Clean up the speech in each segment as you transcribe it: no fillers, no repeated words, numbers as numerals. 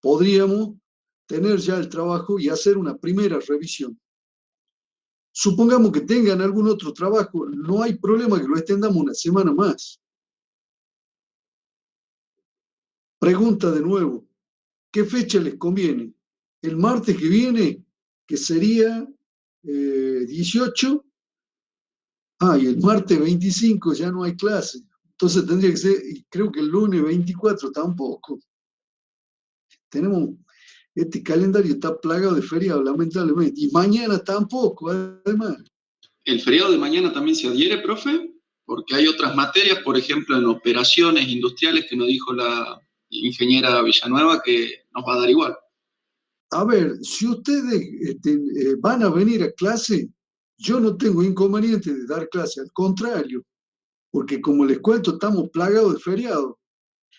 podríamos tener ya el trabajo y hacer una primera revisión. Supongamos que tengan algún otro trabajo, no hay problema que lo extendamos una semana más. Pregunta de nuevo, ¿qué fecha les conviene? El martes que viene, que sería 18. Y el martes 25 ya no hay clase. Entonces tendría que ser, y creo que el lunes 24 tampoco. Este calendario está plagado de feriados, lamentablemente. Y mañana tampoco, además. ¿El feriado de mañana también se adhiere, profe? Porque hay otras materias, por ejemplo, en operaciones industriales, que nos dijo la ingeniera Villanueva que nos va a dar igual. A ver, si ustedes van a venir a clase, yo no tengo inconveniente de dar clase, al contrario, porque como les cuento, estamos plagados de feriados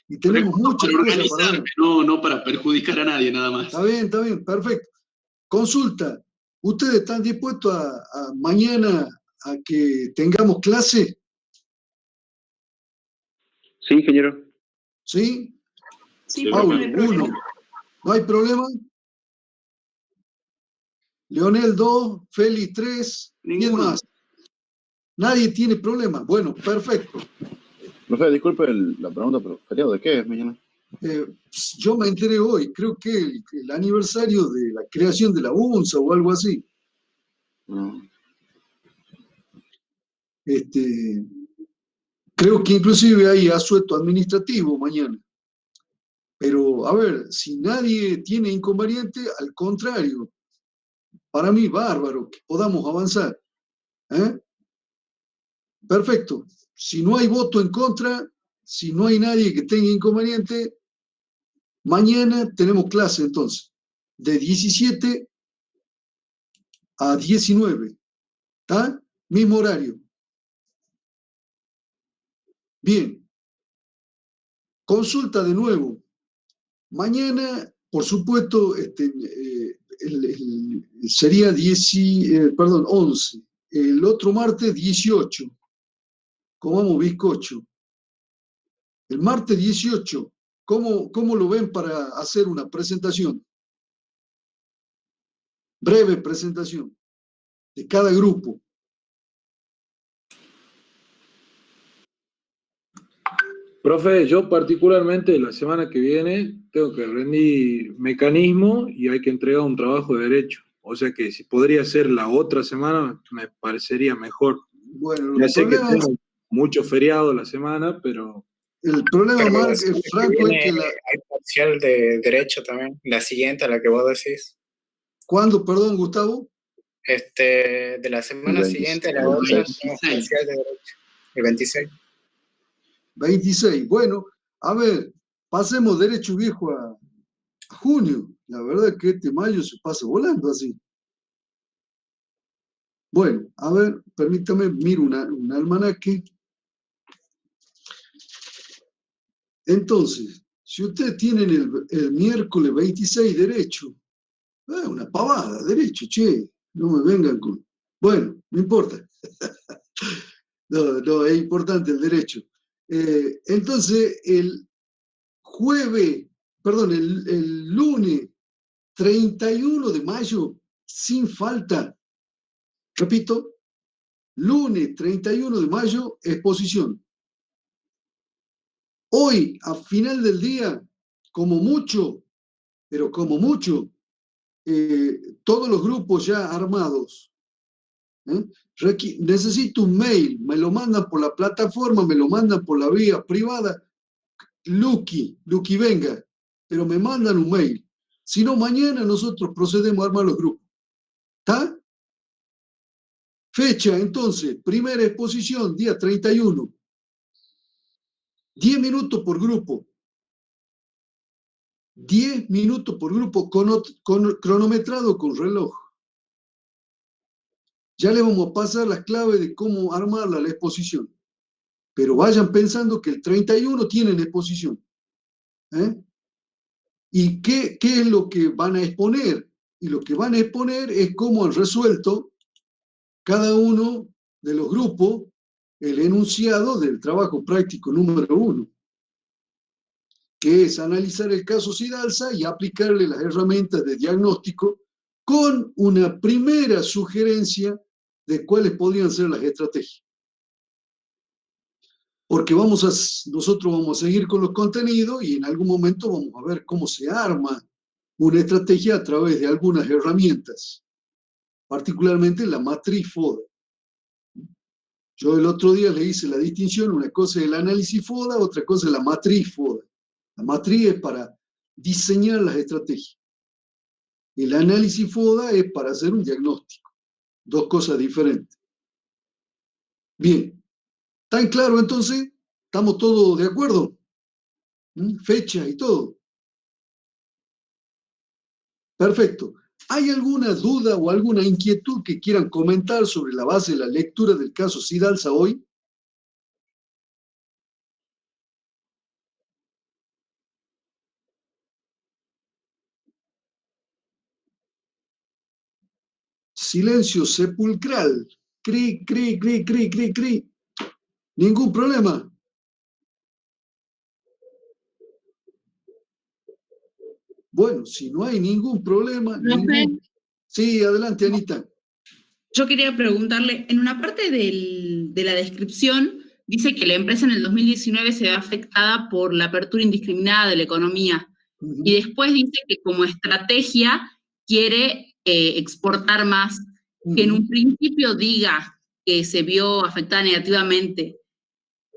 y tenemos muchas cosas para ver. No para perjudicar a nadie, nada más. Está bien, perfecto. Consulta, ¿ustedes están dispuestos a mañana a que tengamos clase? Sí, ingeniero. ¿Sí? Sí, Paulo, no hay problema. 1. ¿No hay problema? Leonel, 2. Félix, 3. ¿Quién más? Nadie tiene problema. Bueno, perfecto. Profe, disculpe la pregunta, pero ¿feriado de qué es mañana? Yo me enteré hoy, creo que el aniversario de la creación de la UNSA o algo así. No. Creo que inclusive hay asueto administrativo mañana. Pero, a ver, si nadie tiene inconveniente, al contrario, para mí, bárbaro, que podamos avanzar. Perfecto. Si no hay voto en contra, si no hay nadie que tenga inconveniente, mañana tenemos clase entonces, de 17 a 19. ¿Está? Mismo horario. Bien. Consulta de nuevo. Mañana, por supuesto, sería 11. El otro martes, 18. Comamos bizcocho. El martes 18, ¿cómo lo ven para hacer una presentación? Breve presentación de cada grupo. Profe, yo particularmente la semana que viene tengo que rendir mecanismo y hay que entregar un trabajo de derecho. O sea que si podría ser la otra semana, me parecería mejor. Bueno, ya sé que tengo mucho feriado la semana, pero... El problema, Franco, es que hay parcial de derecho también, la siguiente a la que vos decís. ¿Cuándo, perdón, Gustavo? De la semana siguiente a la otra, tenemos parcial de derecho, el 26. 26. Bueno, a ver, pasemos derecho viejo a junio. La verdad es que este mayo se pasa volando así. Bueno, a ver, permítame, miro un almanaque. Entonces, si ustedes tienen el miércoles 26 derecho, una pavada, derecho, che, no me vengan con... Bueno, no importa. No, es importante el derecho. Entonces, el lunes 31 de mayo, sin falta, repito, lunes 31 de mayo, exposición. Hoy, a final del día, como mucho, pero como mucho, todos los grupos ya armados. Necesito un mail, me lo mandan por la plataforma, me lo mandan por la vía privada. Lucky, venga, pero me mandan un mail. Si no, mañana nosotros procedemos a armar los grupos. ¿Está? Fecha, entonces, primera exposición, día 31. 10 minutos por grupo. 10 minutos por grupo cronometrado con reloj. Ya les vamos a pasar las claves de cómo armar la exposición. Pero vayan pensando que el 31 tienen exposición. ¿Y qué es lo que van a exponer? Y lo que van a exponer es cómo han resuelto cada uno de los grupos el enunciado del trabajo práctico número 1. que es analizar el caso Sidalsa y aplicarle las herramientas de diagnóstico con una primera sugerencia de cuáles podrían ser las estrategias. Porque nosotros vamos a seguir con los contenidos y en algún momento vamos a ver cómo se arma una estrategia a través de algunas herramientas, particularmente la matriz FODA. Yo el otro día le hice la distinción, una cosa es el análisis FODA, otra cosa es la matriz FODA. La matriz es para diseñar las estrategias. El análisis FODA es para hacer un diagnóstico. Dos cosas diferentes. Bien. ¿Está en claro entonces? ¿Estamos todos de acuerdo? Fecha y todo. Perfecto. ¿Hay alguna duda o alguna inquietud que quieran comentar sobre la base de la lectura del caso Sidalsa hoy? Silencio sepulcral. Cri, cri, cri, cri, cri, cri. Ningún problema. Bueno, si no hay ningún problema, Sí, adelante, Anita. Yo quería preguntarle, en una parte de la descripción dice que la empresa en el 2019 se ve afectada por la apertura indiscriminada de la economía. Y después dice que como estrategia quiere exportar más. Que en un principio diga que se vio afectada negativamente,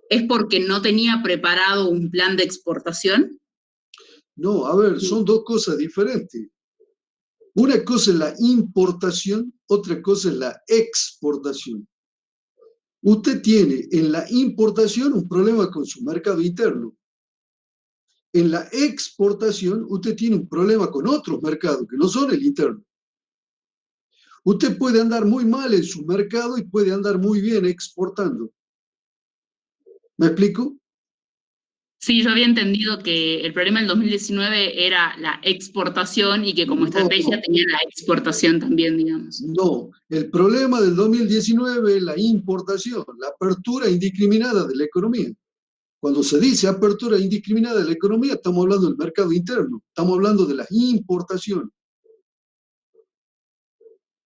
¿es porque no tenía preparado un plan de exportación? No, a ver, son dos cosas diferentes. Una cosa es la importación, otra cosa es la exportación. Usted tiene en la importación un problema con su mercado interno. En la exportación usted tiene un problema con otros mercados que no son el interno. Usted puede andar muy mal en su mercado y puede andar muy bien exportando. ¿Me explico? Sí, yo había entendido que el problema del 2019 era la exportación y que como estrategia tenía la exportación también, digamos. No, el problema del 2019 es la importación, la apertura indiscriminada de la economía. Cuando se dice apertura indiscriminada de la economía, estamos hablando del mercado interno, estamos hablando de las importaciones.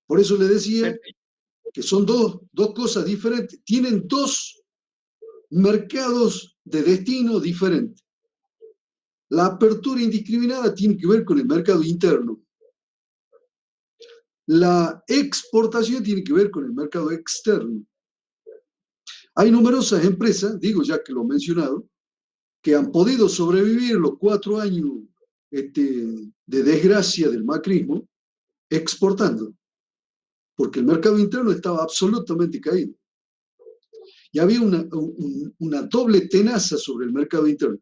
Por eso le decía que son dos cosas diferentes, tienen dos mercados de destino diferentes. La apertura indiscriminada tiene que ver con el mercado interno. La exportación tiene que ver con el mercado externo. Hay numerosas empresas, digo ya que lo he mencionado, que han podido sobrevivir los 4 años de desgracia del macrismo exportando, porque el mercado interno estaba absolutamente caído. Y había una doble tenaza sobre el mercado interno.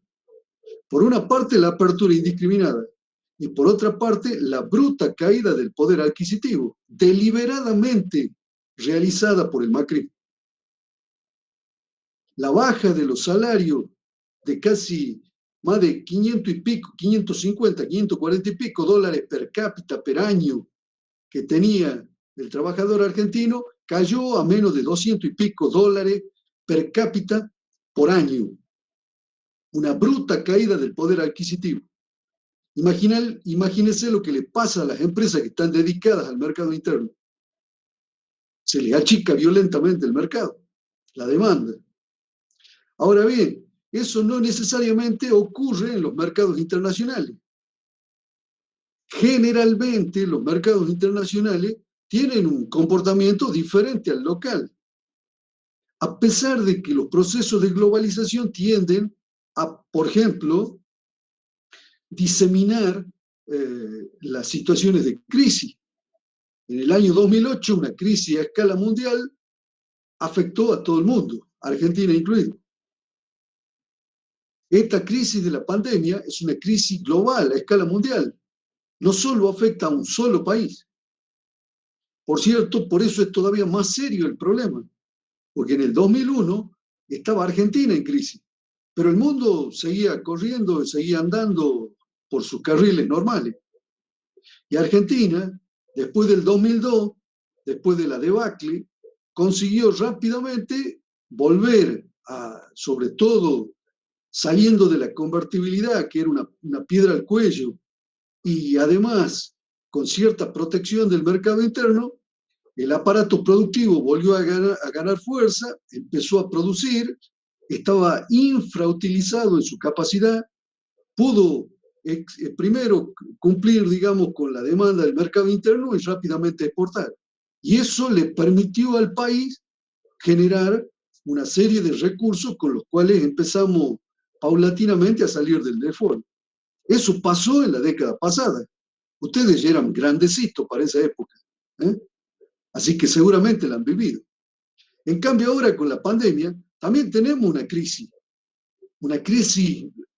Por una parte, la apertura indiscriminada, y por otra parte, la bruta caída del poder adquisitivo, deliberadamente realizada por el macrismo. La baja de los salarios de casi más de 500 y pico, 550, 540 y pico dólares per cápita per año que tenía el trabajador argentino, cayó a menos de 200 y pico dólares per cápita por año. Una bruta caída del poder adquisitivo. Imagínense lo que le pasa a las empresas que están dedicadas al mercado interno. Se le achica violentamente el mercado, la demanda. Ahora bien, eso no necesariamente ocurre en los mercados internacionales. Generalmente los mercados internacionales tienen un comportamiento diferente al local. A pesar de que los procesos de globalización tienden a, por ejemplo, diseminar las situaciones de crisis. En el año 2008, una crisis a escala mundial afectó a todo el mundo, Argentina incluido. Esta crisis de la pandemia es una crisis global, a escala mundial. No solo afecta a un solo país. Por cierto, por eso es todavía más serio el problema, porque en el 2001 estaba Argentina en crisis, pero el mundo seguía corriendo, seguía andando por sus carriles normales. Y Argentina, después del 2002, después de la debacle, consiguió rápidamente volver a, sobre todo, saliendo de la convertibilidad, que era una piedra al cuello, y además con cierta protección del mercado interno, el aparato productivo volvió a ganar fuerza, empezó a producir, estaba infrautilizado en su capacidad, pudo primero cumplir, digamos, con la demanda del mercado interno y rápidamente exportar. Y eso le permitió al país generar una serie de recursos con los cuales empezamos paulatinamente a salir del default. Eso pasó en la década pasada. Ustedes ya eran grandecitos para esa época, ¿eh? Así que seguramente la han vivido. En cambio ahora con la pandemia también tenemos una crisis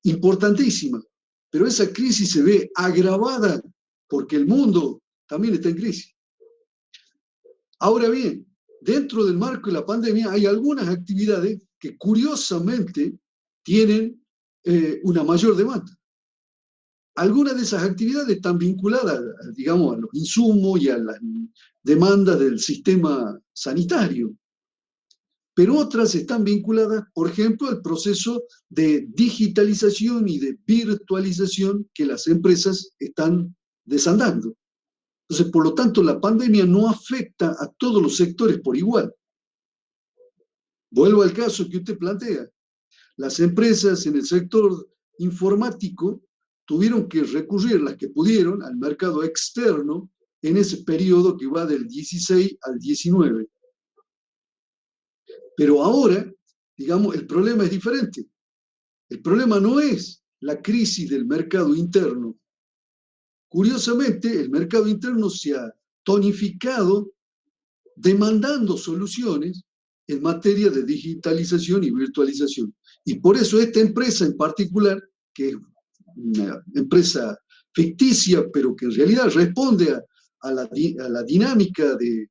importantísima, pero esa crisis se ve agravada porque el mundo también está en crisis. Ahora bien, dentro del marco de la pandemia hay algunas actividades que curiosamente tienen una mayor demanda. Algunas de esas actividades están vinculadas, digamos, a los insumos y a las demandas del sistema sanitario, pero otras están vinculadas, por ejemplo, al proceso de digitalización y de virtualización que las empresas están desandando. Entonces, por lo tanto, la pandemia no afecta a todos los sectores por igual. Vuelvo al caso que usted plantea. Las empresas en el sector informático tuvieron que recurrir, las que pudieron, al mercado externo en ese periodo que va del 16 al 19. Pero ahora, digamos, el problema es diferente. El problema no es la crisis del mercado interno. Curiosamente, el mercado interno se ha tonificado demandando soluciones en materia de digitalización y virtualización. Y por eso esta empresa en particular, que es una empresa ficticia, pero que en realidad responde a la dinámica de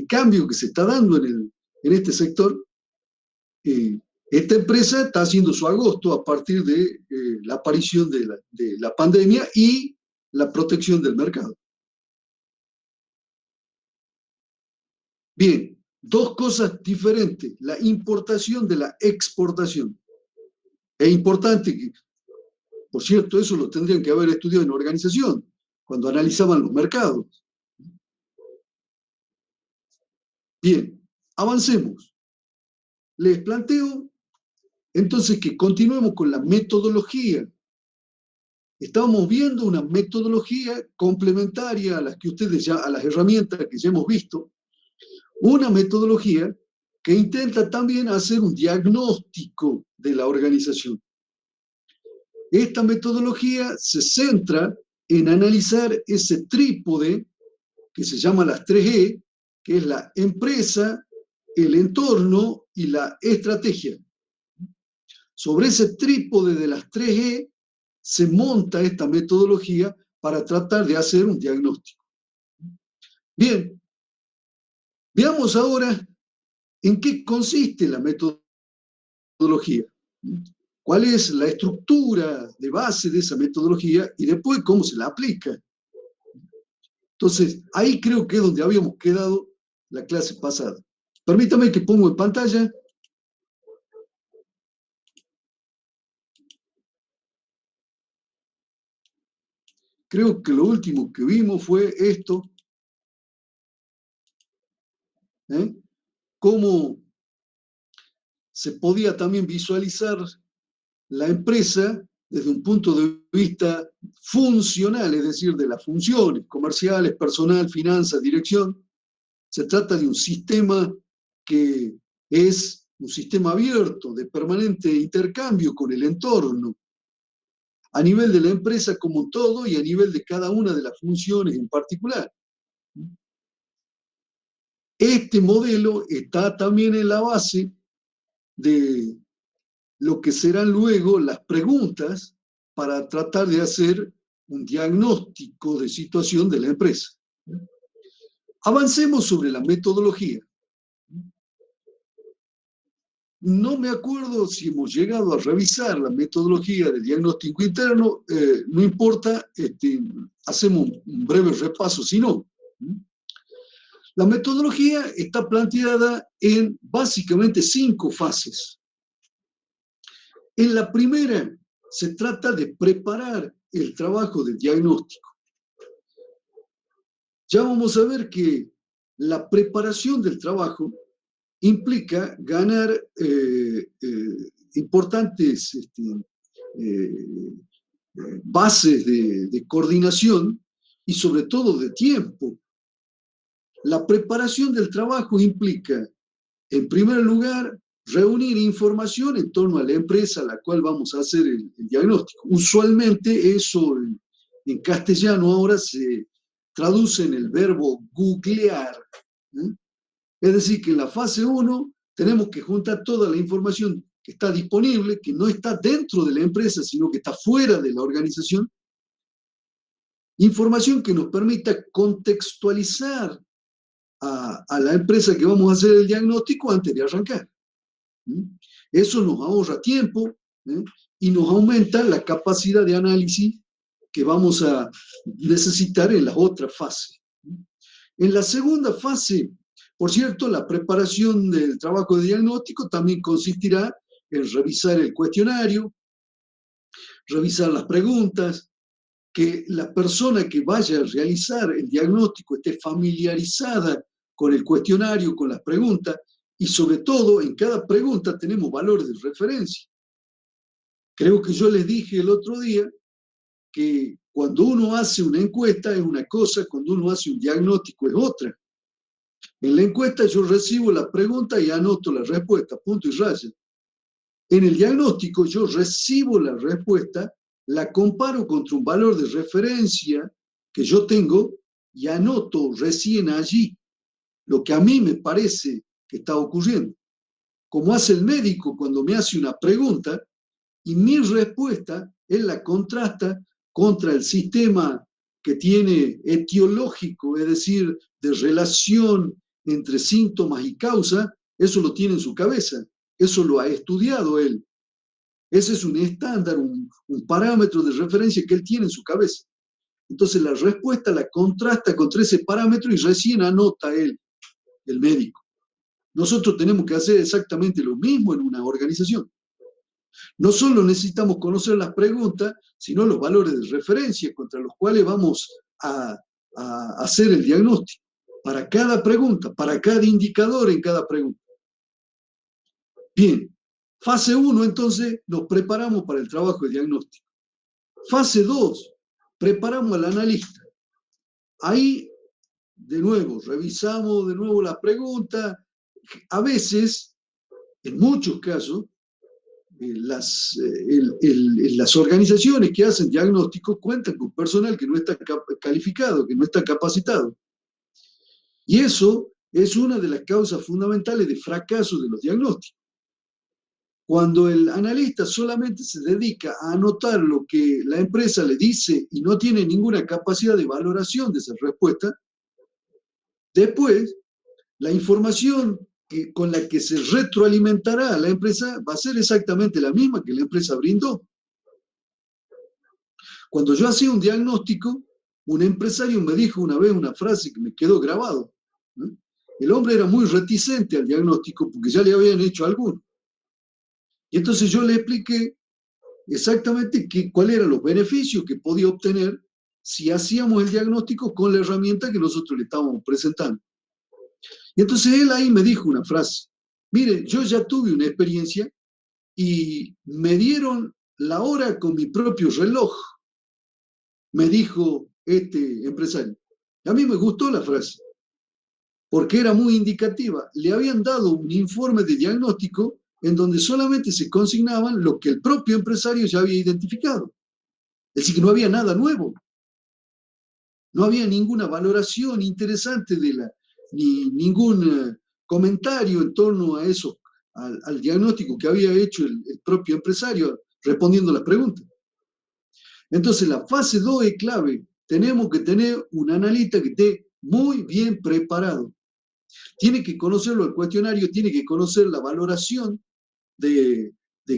cambio que se está dando en este sector, esta empresa está haciendo su agosto a partir de la aparición de la pandemia y la protección del mercado. Bien, dos cosas diferentes, la importación de la exportación. Es importante que, por cierto, eso lo tendrían que haber estudiado en organización, cuando analizaban los mercados. Bien, avancemos. Les planteo entonces que continuemos con la metodología. Estamos viendo una metodología complementaria a las que ustedes ya, a las herramientas que ya hemos visto, una metodología que intenta también hacer un diagnóstico de la organización. Esta metodología se centra en analizar ese trípode que se llama las 3E, que es la empresa, el entorno y la estrategia. Sobre ese trípode de las 3E se monta esta metodología para tratar de hacer un diagnóstico. Bien, veamos ahora en qué consiste la metodología, cuál es la estructura de base de esa metodología y después cómo se la aplica. Entonces, ahí creo que es donde habíamos quedado la clase pasada. Permítame que pongo en pantalla. Creo que lo último que vimos fue esto. Cómo se podía también visualizar la empresa desde un punto de vista funcional, es decir, de las funciones comerciales, personal, finanzas, dirección. Se trata de un sistema que es un sistema abierto, de permanente intercambio con el entorno, a nivel de la empresa como un todo y a nivel de cada una de las funciones en particular. Este modelo está también en la base de lo que serán luego las preguntas para tratar de hacer un diagnóstico de situación de la empresa. Avancemos sobre la metodología. No me acuerdo si hemos llegado a revisar la metodología de diagnóstico interno, no importa, hacemos un breve repaso si no. La metodología está planteada en básicamente 5 fases. En la primera se trata de preparar el trabajo de diagnóstico. Ya vamos a ver que la preparación del trabajo implica ganar importantes bases de coordinación y sobre todo de tiempo. La preparación del trabajo implica, en primer lugar, reunir información en torno a la empresa a la cual vamos a hacer el diagnóstico. Usualmente eso en castellano ahora se traduce en el verbo googlear. Es decir, que en la fase 1 tenemos que juntar toda la información que está disponible, que no está dentro de la empresa, sino que está fuera de la organización. Información que nos permita contextualizar a la empresa que vamos a hacer el diagnóstico antes de arrancar. Eso nos ahorra tiempo y nos aumenta la capacidad de análisis que vamos a necesitar en las otras fases. En la segunda fase, por cierto, la preparación del trabajo de diagnóstico también consistirá en revisar el cuestionario, revisar las preguntas, que la persona que vaya a realizar el diagnóstico esté familiarizada con el cuestionario, con las preguntas, y sobre todo en cada pregunta tenemos valores de referencia. Creo que yo les dije el otro día que cuando uno hace una encuesta es una cosa, cuando uno hace un diagnóstico es otra. En la encuesta yo recibo la pregunta y anoto la respuesta, punto y raya. En el diagnóstico yo recibo la respuesta, la comparo contra un valor de referencia que yo tengo y anoto recién allí lo que a mí me parece que está ocurriendo. Como hace el médico cuando me hace una pregunta y mi respuesta él la contrasta contra el sistema que tiene etiológico, es decir, de relación entre síntomas y causa, eso lo tiene en su cabeza, eso lo ha estudiado él. Ese es un estándar, un parámetro de referencia que él tiene en su cabeza. Entonces la respuesta la contrasta contra ese parámetro y recién anota él, el médico. Nosotros tenemos que hacer exactamente lo mismo en una organización. No solo necesitamos conocer las preguntas, sino los valores de referencia contra los cuales vamos a hacer el diagnóstico. Para cada pregunta, para cada indicador en cada pregunta. Bien, fase 1 entonces nos preparamos para el trabajo de diagnóstico. Fase 2, preparamos al analista. Ahí, de nuevo, revisamos de nuevo las preguntas. A veces, en muchos casos, las organizaciones que hacen diagnósticos cuentan con personal que no está calificado, que no está capacitado. Y eso es una de las causas fundamentales de fracaso de los diagnósticos. Cuando el analista solamente se dedica a anotar lo que la empresa le dice y no tiene ninguna capacidad de valoración de esa respuesta, después la información con la que se retroalimentará a la empresa va a ser exactamente la misma que la empresa brindó. Cuando yo hacía un diagnóstico, un empresario me dijo una vez una frase que me quedó grabado. El hombre era muy reticente al diagnóstico porque ya le habían hecho alguno. Y entonces yo le expliqué exactamente cuáles eran los beneficios que podía obtener si hacíamos el diagnóstico con la herramienta que nosotros le estábamos presentando. Y entonces él ahí me dijo una frase. Mire, yo ya tuve una experiencia y me dieron la hora con mi propio reloj, me dijo este empresario. A mí me gustó la frase, porque era muy indicativa. Le habían dado un informe de diagnóstico en donde solamente se consignaban lo que el propio empresario ya había identificado. Es decir, que no había nada nuevo. No había ninguna valoración interesante ni ningún comentario en torno a eso, al diagnóstico que había hecho el propio empresario respondiendo las preguntas. Entonces, la fase 2 es clave. Tenemos que tener un analista que esté muy bien preparado. Tiene que conocerlo el cuestionario, tiene que conocer la valoración de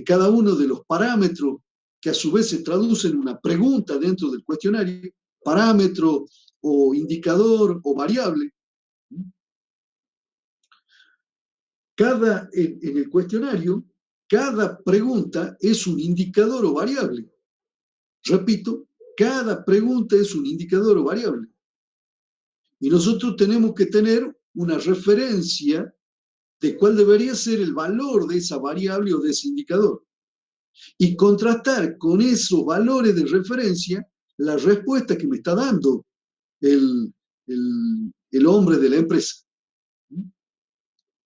cada uno de los parámetros que a su vez se traducen en una pregunta dentro del cuestionario, parámetro o indicador o variable. En el cuestionario, cada pregunta es un indicador o variable. Repito, cada pregunta es un indicador o variable. Y nosotros tenemos que tener una referencia de cuál debería ser el valor de esa variable o de ese indicador. Y contrastar con esos valores de referencia la respuesta que me está dando el hombre de la empresa.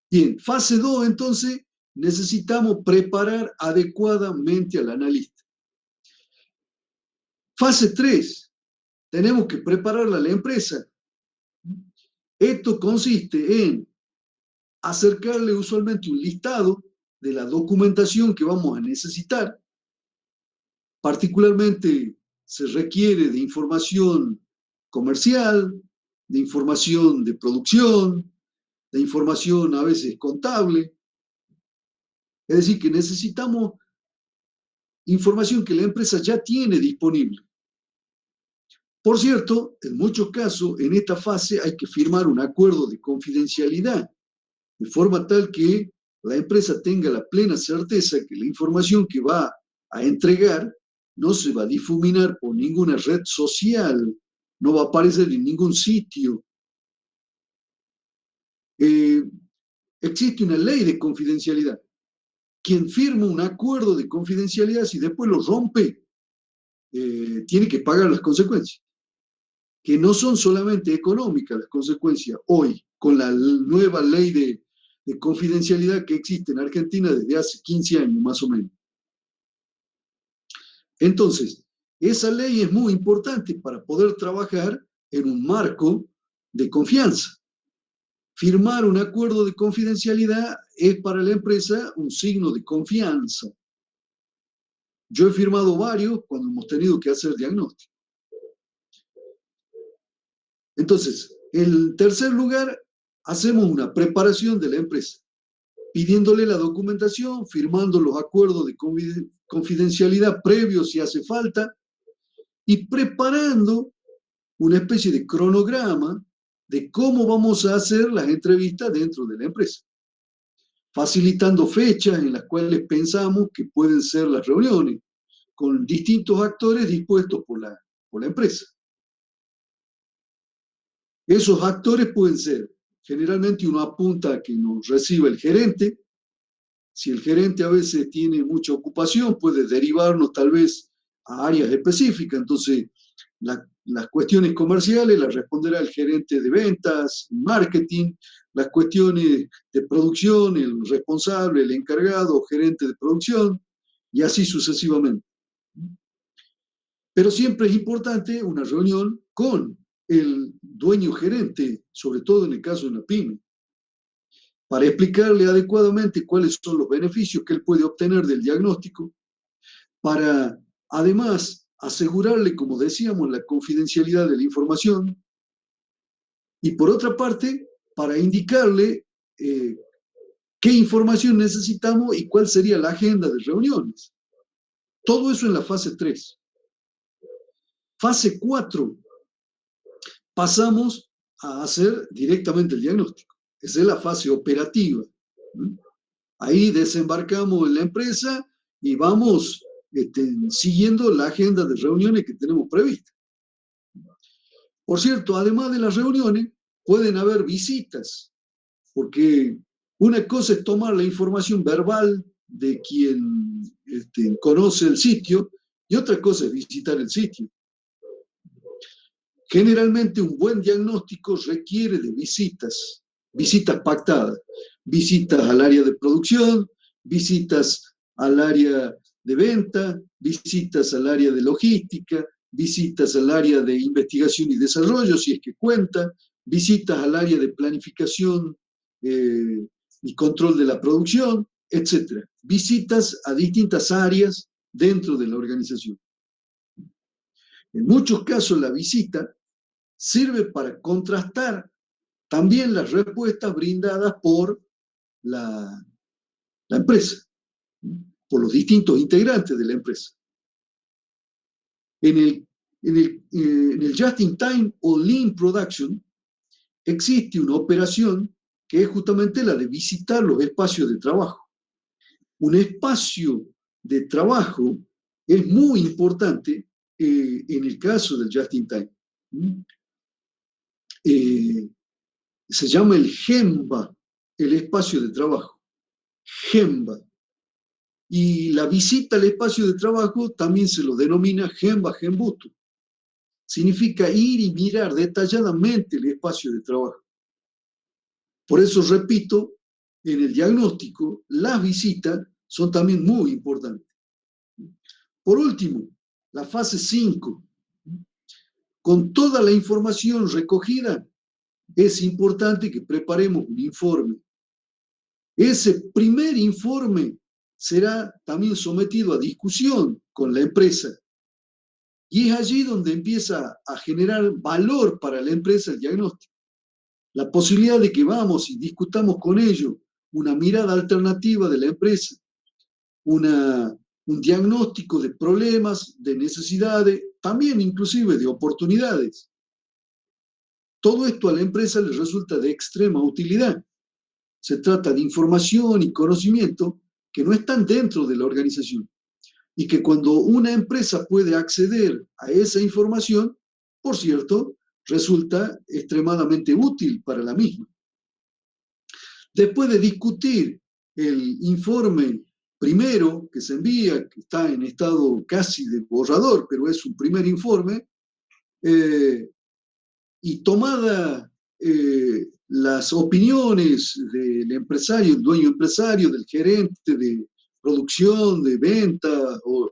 Bien, fase 2, entonces, necesitamos preparar adecuadamente al analista. Fase 3, tenemos que prepararla a la empresa. Esto consiste en acercarle usualmente un listado de la documentación que vamos a necesitar. Particularmente se requiere de información comercial, de información de producción, de información a veces contable. Es decir, que necesitamos información que la empresa ya tiene disponible. Por cierto, en muchos casos, en esta fase hay que firmar un acuerdo de confidencialidad, de forma tal que la empresa tenga la plena certeza que la información que va a entregar no se va a difuminar por ninguna red social, no va a aparecer en ningún sitio. Existe una ley de confidencialidad. Quien firma un acuerdo de confidencialidad, si después lo rompe, tiene que pagar las consecuencias, que no son solamente económicas las consecuencias hoy, con la nueva ley de confidencialidad que existe en Argentina desde hace 15 años más o menos. Entonces, esa ley es muy importante para poder trabajar en un marco de confianza. Firmar un acuerdo de confidencialidad es para la empresa un signo de confianza. Yo he firmado varios cuando hemos tenido que hacer diagnóstico. Entonces, en tercer lugar, hacemos una preparación de la empresa, pidiéndole la documentación, firmando los acuerdos de confidencialidad previos si hace falta, y preparando una especie de cronograma de cómo vamos a hacer las entrevistas dentro de la empresa, facilitando fechas en las cuales pensamos que pueden ser las reuniones, con distintos actores dispuestos por la empresa. Esos actores pueden ser, generalmente uno apunta a que nos reciba el gerente. Si el gerente a veces tiene mucha ocupación, puede derivarnos tal vez a áreas específicas. Entonces, las cuestiones comerciales las responderá el gerente de ventas, marketing, las cuestiones de producción, el responsable, el encargado, gerente de producción, y así sucesivamente. Pero siempre es importante una reunión con el dueño gerente, sobre todo en el caso de una pyme, para explicarle adecuadamente cuáles son los beneficios que él puede obtener del diagnóstico, para además asegurarle, como decíamos, la confidencialidad de la información, y por otra parte, para indicarle qué información necesitamos y cuál sería la agenda de reuniones. Todo eso en la fase 3. Fase 4, pasamos a hacer directamente el diagnóstico. Esa es la fase operativa. Ahí desembarcamos en la empresa y vamos siguiendo la agenda de reuniones que tenemos prevista. Por cierto, además de las reuniones, pueden haber visitas, porque una cosa es tomar la información verbal de quien conoce el sitio y otra cosa es visitar el sitio. Generalmente un buen diagnóstico requiere de visitas pactadas, visitas al área de producción, visitas al área de venta, visitas al área de logística, visitas al área de investigación y desarrollo, si es que cuenta, visitas al área de planificación y control de la producción, etc. Visitas a distintas áreas dentro de la organización. En muchos casos la visita sirve para contrastar también las respuestas brindadas por la empresa, por los distintos integrantes de la empresa. En el Just-in-Time o Lean Production existe una operación que es justamente la de visitar los espacios de trabajo. Un espacio de trabajo es muy importante en el caso del just in time. Se llama el Gemba, el espacio de trabajo. Gemba. Y la visita al espacio de trabajo también se lo denomina Gemba Gembutu. Significa ir y mirar detalladamente el espacio de trabajo. Por eso, repito, en el diagnóstico, las visitas son también muy importantes. Por último, la fase 5. Con toda la información recogida, es importante que preparemos un informe. Ese primer informe será también sometido a discusión con la empresa. Y es allí donde empieza a generar valor para la empresa el diagnóstico. La posibilidad de que vamos y discutamos con ellos una mirada alternativa de la empresa, un diagnóstico de problemas, de necesidades, también inclusive de oportunidades. Todo esto a la empresa le resulta de extrema utilidad. Se trata de información y conocimiento que no están dentro de la organización y que cuando una empresa puede acceder a esa información, por cierto, resulta extremadamente útil para la misma. Después de discutir el informe primero que se envía, que está en estado casi de borrador, pero es un primer informe, y tomada las opiniones del empresario, el dueño empresario, del gerente de producción, de venta, o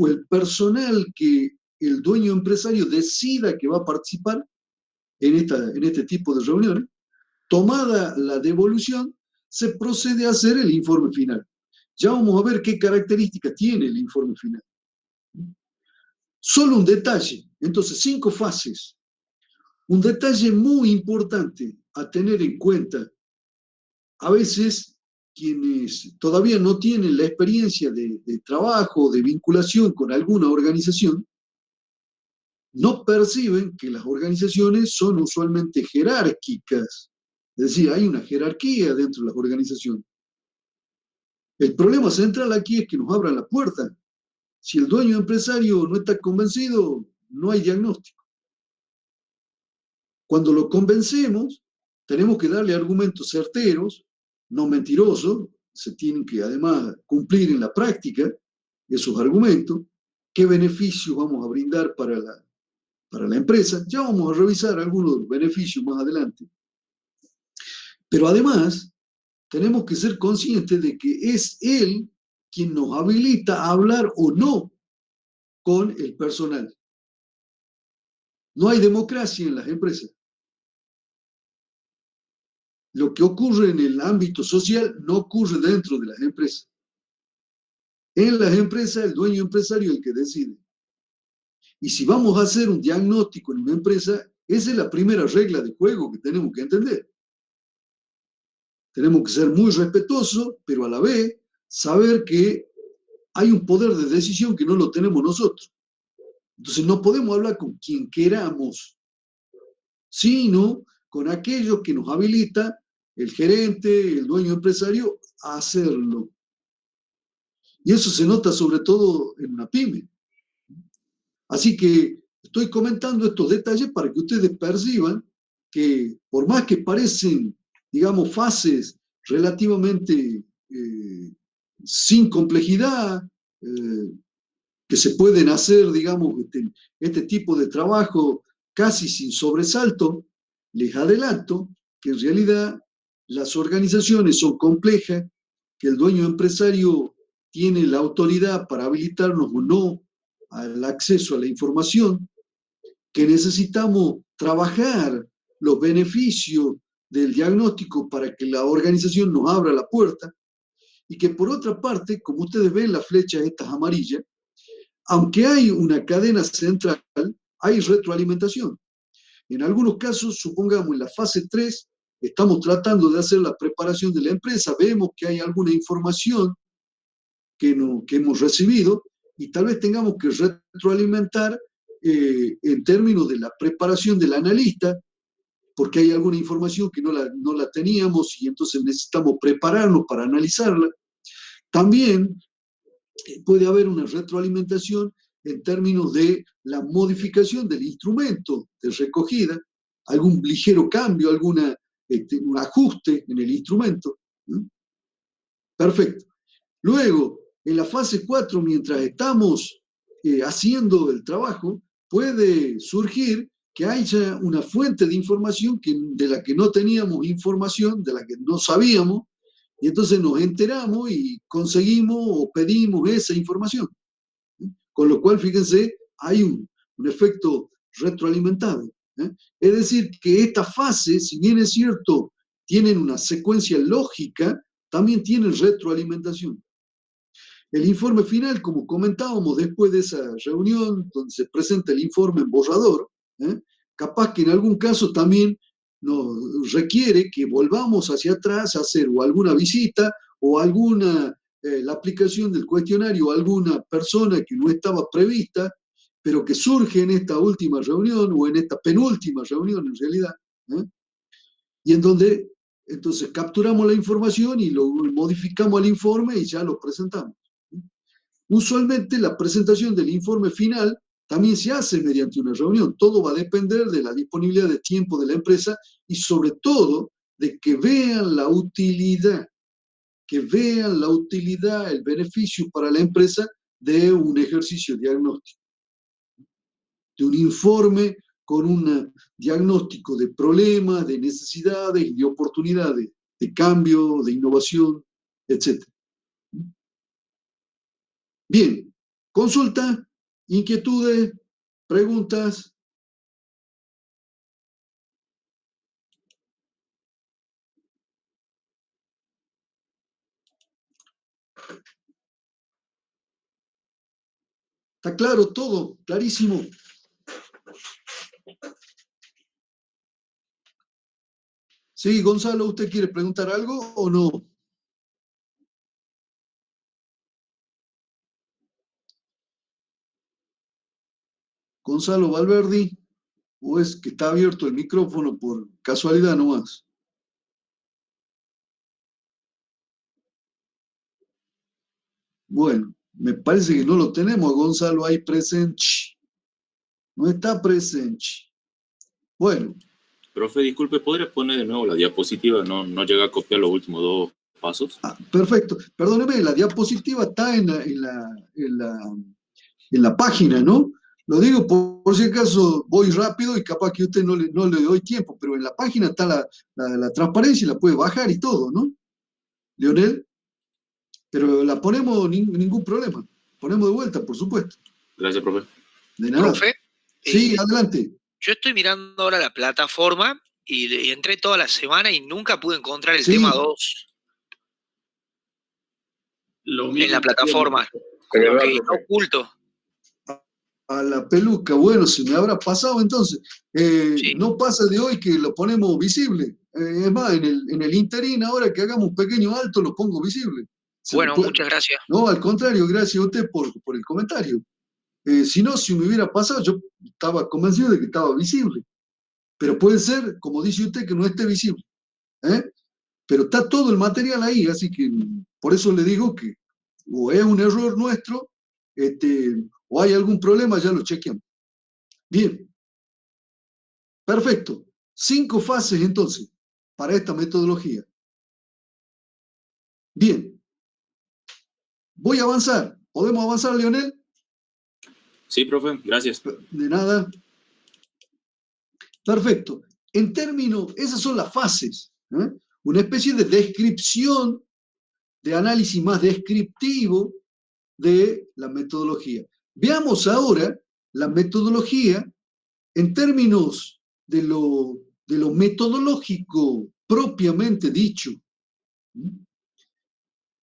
el personal que el dueño empresario decida que va a participar en este tipo de reuniones, tomada la devolución, se procede a hacer el informe final. Ya vamos a ver qué características tiene el informe final. Solo un detalle, entonces 5 fases. Un detalle muy importante a tener en cuenta. A veces quienes todavía no tienen la experiencia de trabajo, de vinculación con alguna organización, no perciben que las organizaciones son usualmente jerárquicas. Es decir, hay una jerarquía dentro de las organizaciones. El problema central aquí es que nos abran la puerta. Si el dueño empresario no está convencido, no hay diagnóstico. Cuando lo convencemos, tenemos que darle argumentos certeros, no mentirosos, se tienen que además cumplir en la práctica esos argumentos, qué beneficios vamos a brindar para la empresa. Ya vamos a revisar algunos beneficios más adelante. Pero además, tenemos que ser conscientes de que es él quien nos habilita a hablar o no con el personal. No hay democracia en las empresas. Lo que ocurre en el ámbito social no ocurre dentro de las empresas. En las empresas, el dueño empresario es el que decide. Y si vamos a hacer un diagnóstico en una empresa, esa es la primera regla de juego que tenemos que entender. Tenemos que ser muy respetuosos, pero a la vez saber que hay un poder de decisión que no lo tenemos nosotros. Entonces no podemos hablar con quien queramos, sino con aquellos que nos habilita el gerente, el dueño empresario, a hacerlo. Y eso se nota sobre todo en una pyme. Así que estoy comentando estos detalles para que ustedes perciban que por más que parecen, digamos, fases relativamente sin complejidad, que se pueden hacer, digamos, este tipo de trabajo casi sin sobresalto, les adelanto que en realidad las organizaciones son complejas, que el dueño empresario tiene la autoridad para habilitarnos o no al acceso a la información, que necesitamos trabajar los beneficios del diagnóstico para que la organización nos abra la puerta, y que por otra parte, como ustedes ven las flechas estas amarillas, aunque hay una cadena central, hay retroalimentación. En algunos casos, supongamos en la fase 3, estamos tratando de hacer la preparación de la empresa, vemos que hay alguna información que hemos recibido y tal vez tengamos que retroalimentar en términos de la preparación del analista, porque hay alguna información que no la teníamos y entonces necesitamos prepararnos para analizarla. También puede haber una retroalimentación en términos de la modificación del instrumento de recogida, algún ligero cambio, un ajuste en el instrumento. ¿No? Perfecto. Luego, en la fase 4, mientras estamos haciendo el trabajo, puede surgir que haya una fuente de información de la que no teníamos información, de la que no sabíamos, y entonces nos enteramos y conseguimos o pedimos esa información. Con lo cual, fíjense, hay un efecto retroalimentado. Es decir, que estas fases, si bien es cierto, tienen una secuencia lógica, también tienen retroalimentación. El informe final, como comentábamos después de esa reunión donde se presenta el informe en borrador, capaz que en algún caso también nos requiere que volvamos hacia atrás a hacer o alguna visita o la aplicación del cuestionario a alguna persona que no estaba prevista, pero que surge en esta última reunión o en esta penúltima reunión en realidad, y en donde entonces capturamos la información y lo modificamos al informe y ya lo presentamos. Usualmente la presentación del informe final también se hace mediante una reunión. Todo va a depender de la disponibilidad de tiempo de la empresa y sobre todo de que vean la utilidad, el beneficio para la empresa de un ejercicio diagnóstico, de un informe con un diagnóstico de problemas, de necesidades y de oportunidades, de cambio, de innovación, etc. Bien, consulta, inquietudes, preguntas. ¿Está claro todo? Clarísimo. Sí, Gonzalo, ¿usted quiere preguntar algo o no? Gonzalo Valverdi, ¿o es que está abierto el micrófono por casualidad nomás? Bueno, me parece que no lo tenemos a Gonzalo ahí presente. No está presente. Bueno. Profe, disculpe, ¿podría poner de nuevo la diapositiva? No llega a copiar los últimos dos pasos. Perfecto. Perdóneme, la diapositiva está en la página, ¿no? Lo digo por si acaso voy rápido y capaz que a usted no le doy tiempo, pero en la página está la transparencia y la puede bajar y todo, ¿no? Leonel, pero la ponemos ningún problema. Ponemos de vuelta, por supuesto. Gracias, profe. De nada. Profe. Sí, adelante. Yo estoy mirando ahora la plataforma y entré toda la semana y nunca pude encontrar el Sí. tema 2 en la plataforma. Como que está oculto. A la peluca, bueno, se me habrá pasado entonces. Sí. No pasa de hoy que lo ponemos visible. Es más, en el interín, ahora que hagamos un pequeño alto, lo pongo visible. Bueno, muchas gracias. No, al contrario, gracias a usted por el comentario. Si no, si me hubiera pasado, yo estaba convencido de que estaba visible. Pero puede ser, como dice usted, que no esté visible. Pero está todo el material ahí, así que por eso le digo que o es un error nuestro, o hay algún problema, ya lo chequeamos. Bien. Perfecto. 5 fases entonces para esta metodología. Bien. Voy a avanzar. ¿Podemos avanzar, Leonel? Sí, profe, gracias. De nada. Perfecto. En términos, esas son las fases. Una especie de descripción, de análisis más descriptivo de la metodología. Veamos ahora la metodología en términos de lo metodológico propiamente dicho.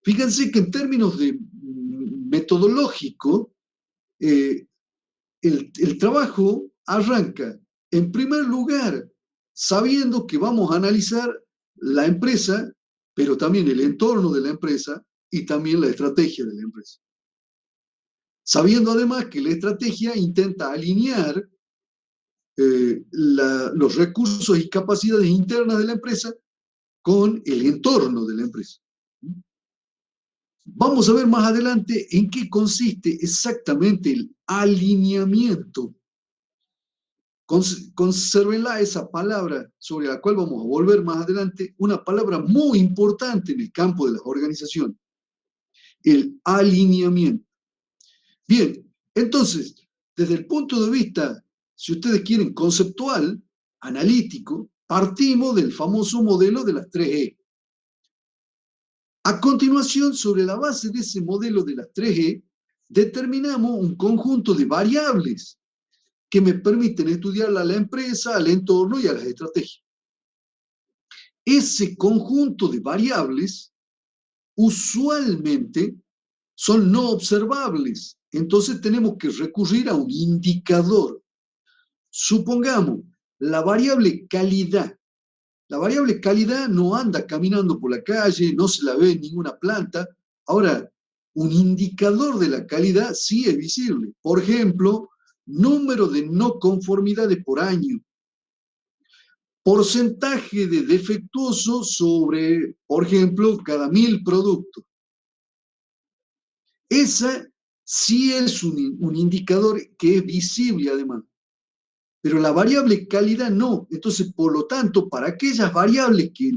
Fíjense que en términos de metodológico, el trabajo arranca, en primer lugar, sabiendo que vamos a analizar la empresa, pero también el entorno de la empresa y también la estrategia de la empresa. Sabiendo además que la estrategia intenta alinear los recursos y capacidades internas de la empresa con el entorno de la empresa. Vamos a ver más adelante en qué consiste exactamente el alineamiento. Consérvenla esa palabra sobre la cual vamos a volver más adelante, una palabra muy importante en el campo de las organizaciones, el alineamiento. Bien, entonces, desde el punto de vista, si ustedes quieren, conceptual, analítico, partimos del famoso modelo de las 3E. A continuación, sobre la base de ese modelo de las 3E, determinamos un conjunto de variables que me permiten estudiar a la empresa, al entorno y a las estrategias. Ese conjunto de variables usualmente son no observables, entonces tenemos que recurrir a un indicador. Supongamos la variable calidad. La variable calidad no anda caminando por la calle, no se la ve en ninguna planta. Ahora, un indicador de la calidad sí es visible. Por ejemplo, número de no conformidades por año, porcentaje de defectuosos sobre, por ejemplo, cada 1000 productos. Esa sí es un indicador que es visible además. Pero la variable calidad no. Entonces, por lo tanto, para aquellas variables que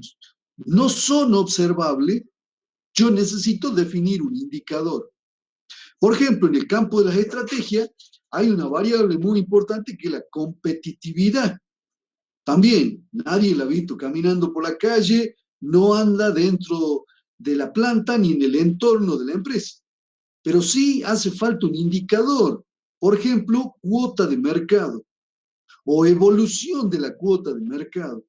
no son observables, yo necesito definir un indicador. Por ejemplo, en el campo de las estrategias, hay una variable muy importante que es la competitividad. También, nadie la ha visto caminando por la calle, no anda dentro de la planta ni en el entorno de la empresa. Pero sí hace falta un indicador. Por ejemplo, cuota de mercado o evolución de la cuota de mercado.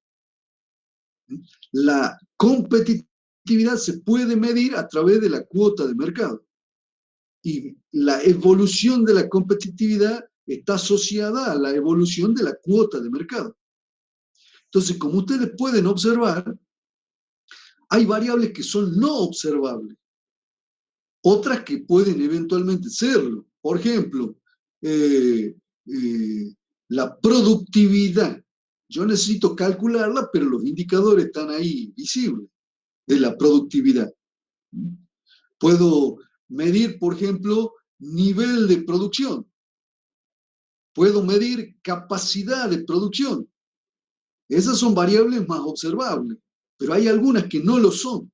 La competitividad se puede medir a través de la cuota de mercado. Y la evolución de la competitividad está asociada a la evolución de la cuota de mercado. Entonces, como ustedes pueden observar, hay variables que son no observables, otras que pueden eventualmente serlo. Por ejemplo, la productividad. Yo necesito calcularla, pero los indicadores están ahí visibles de la productividad. Puedo medir, por ejemplo, nivel de producción. Puedo medir capacidad de producción. Esas son variables más observables, pero hay algunas que no lo son.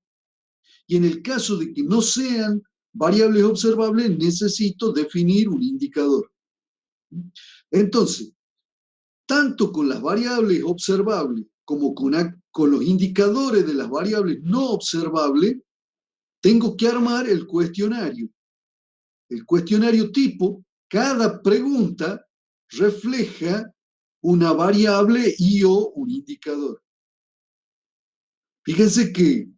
Y en el caso de que no sean variables observables, necesito definir un indicador. Entonces, tanto con las variables observables como con los indicadores de las variables no observables, tengo que armar el cuestionario. El cuestionario tipo, cada pregunta refleja una variable y o un indicador. Fíjense que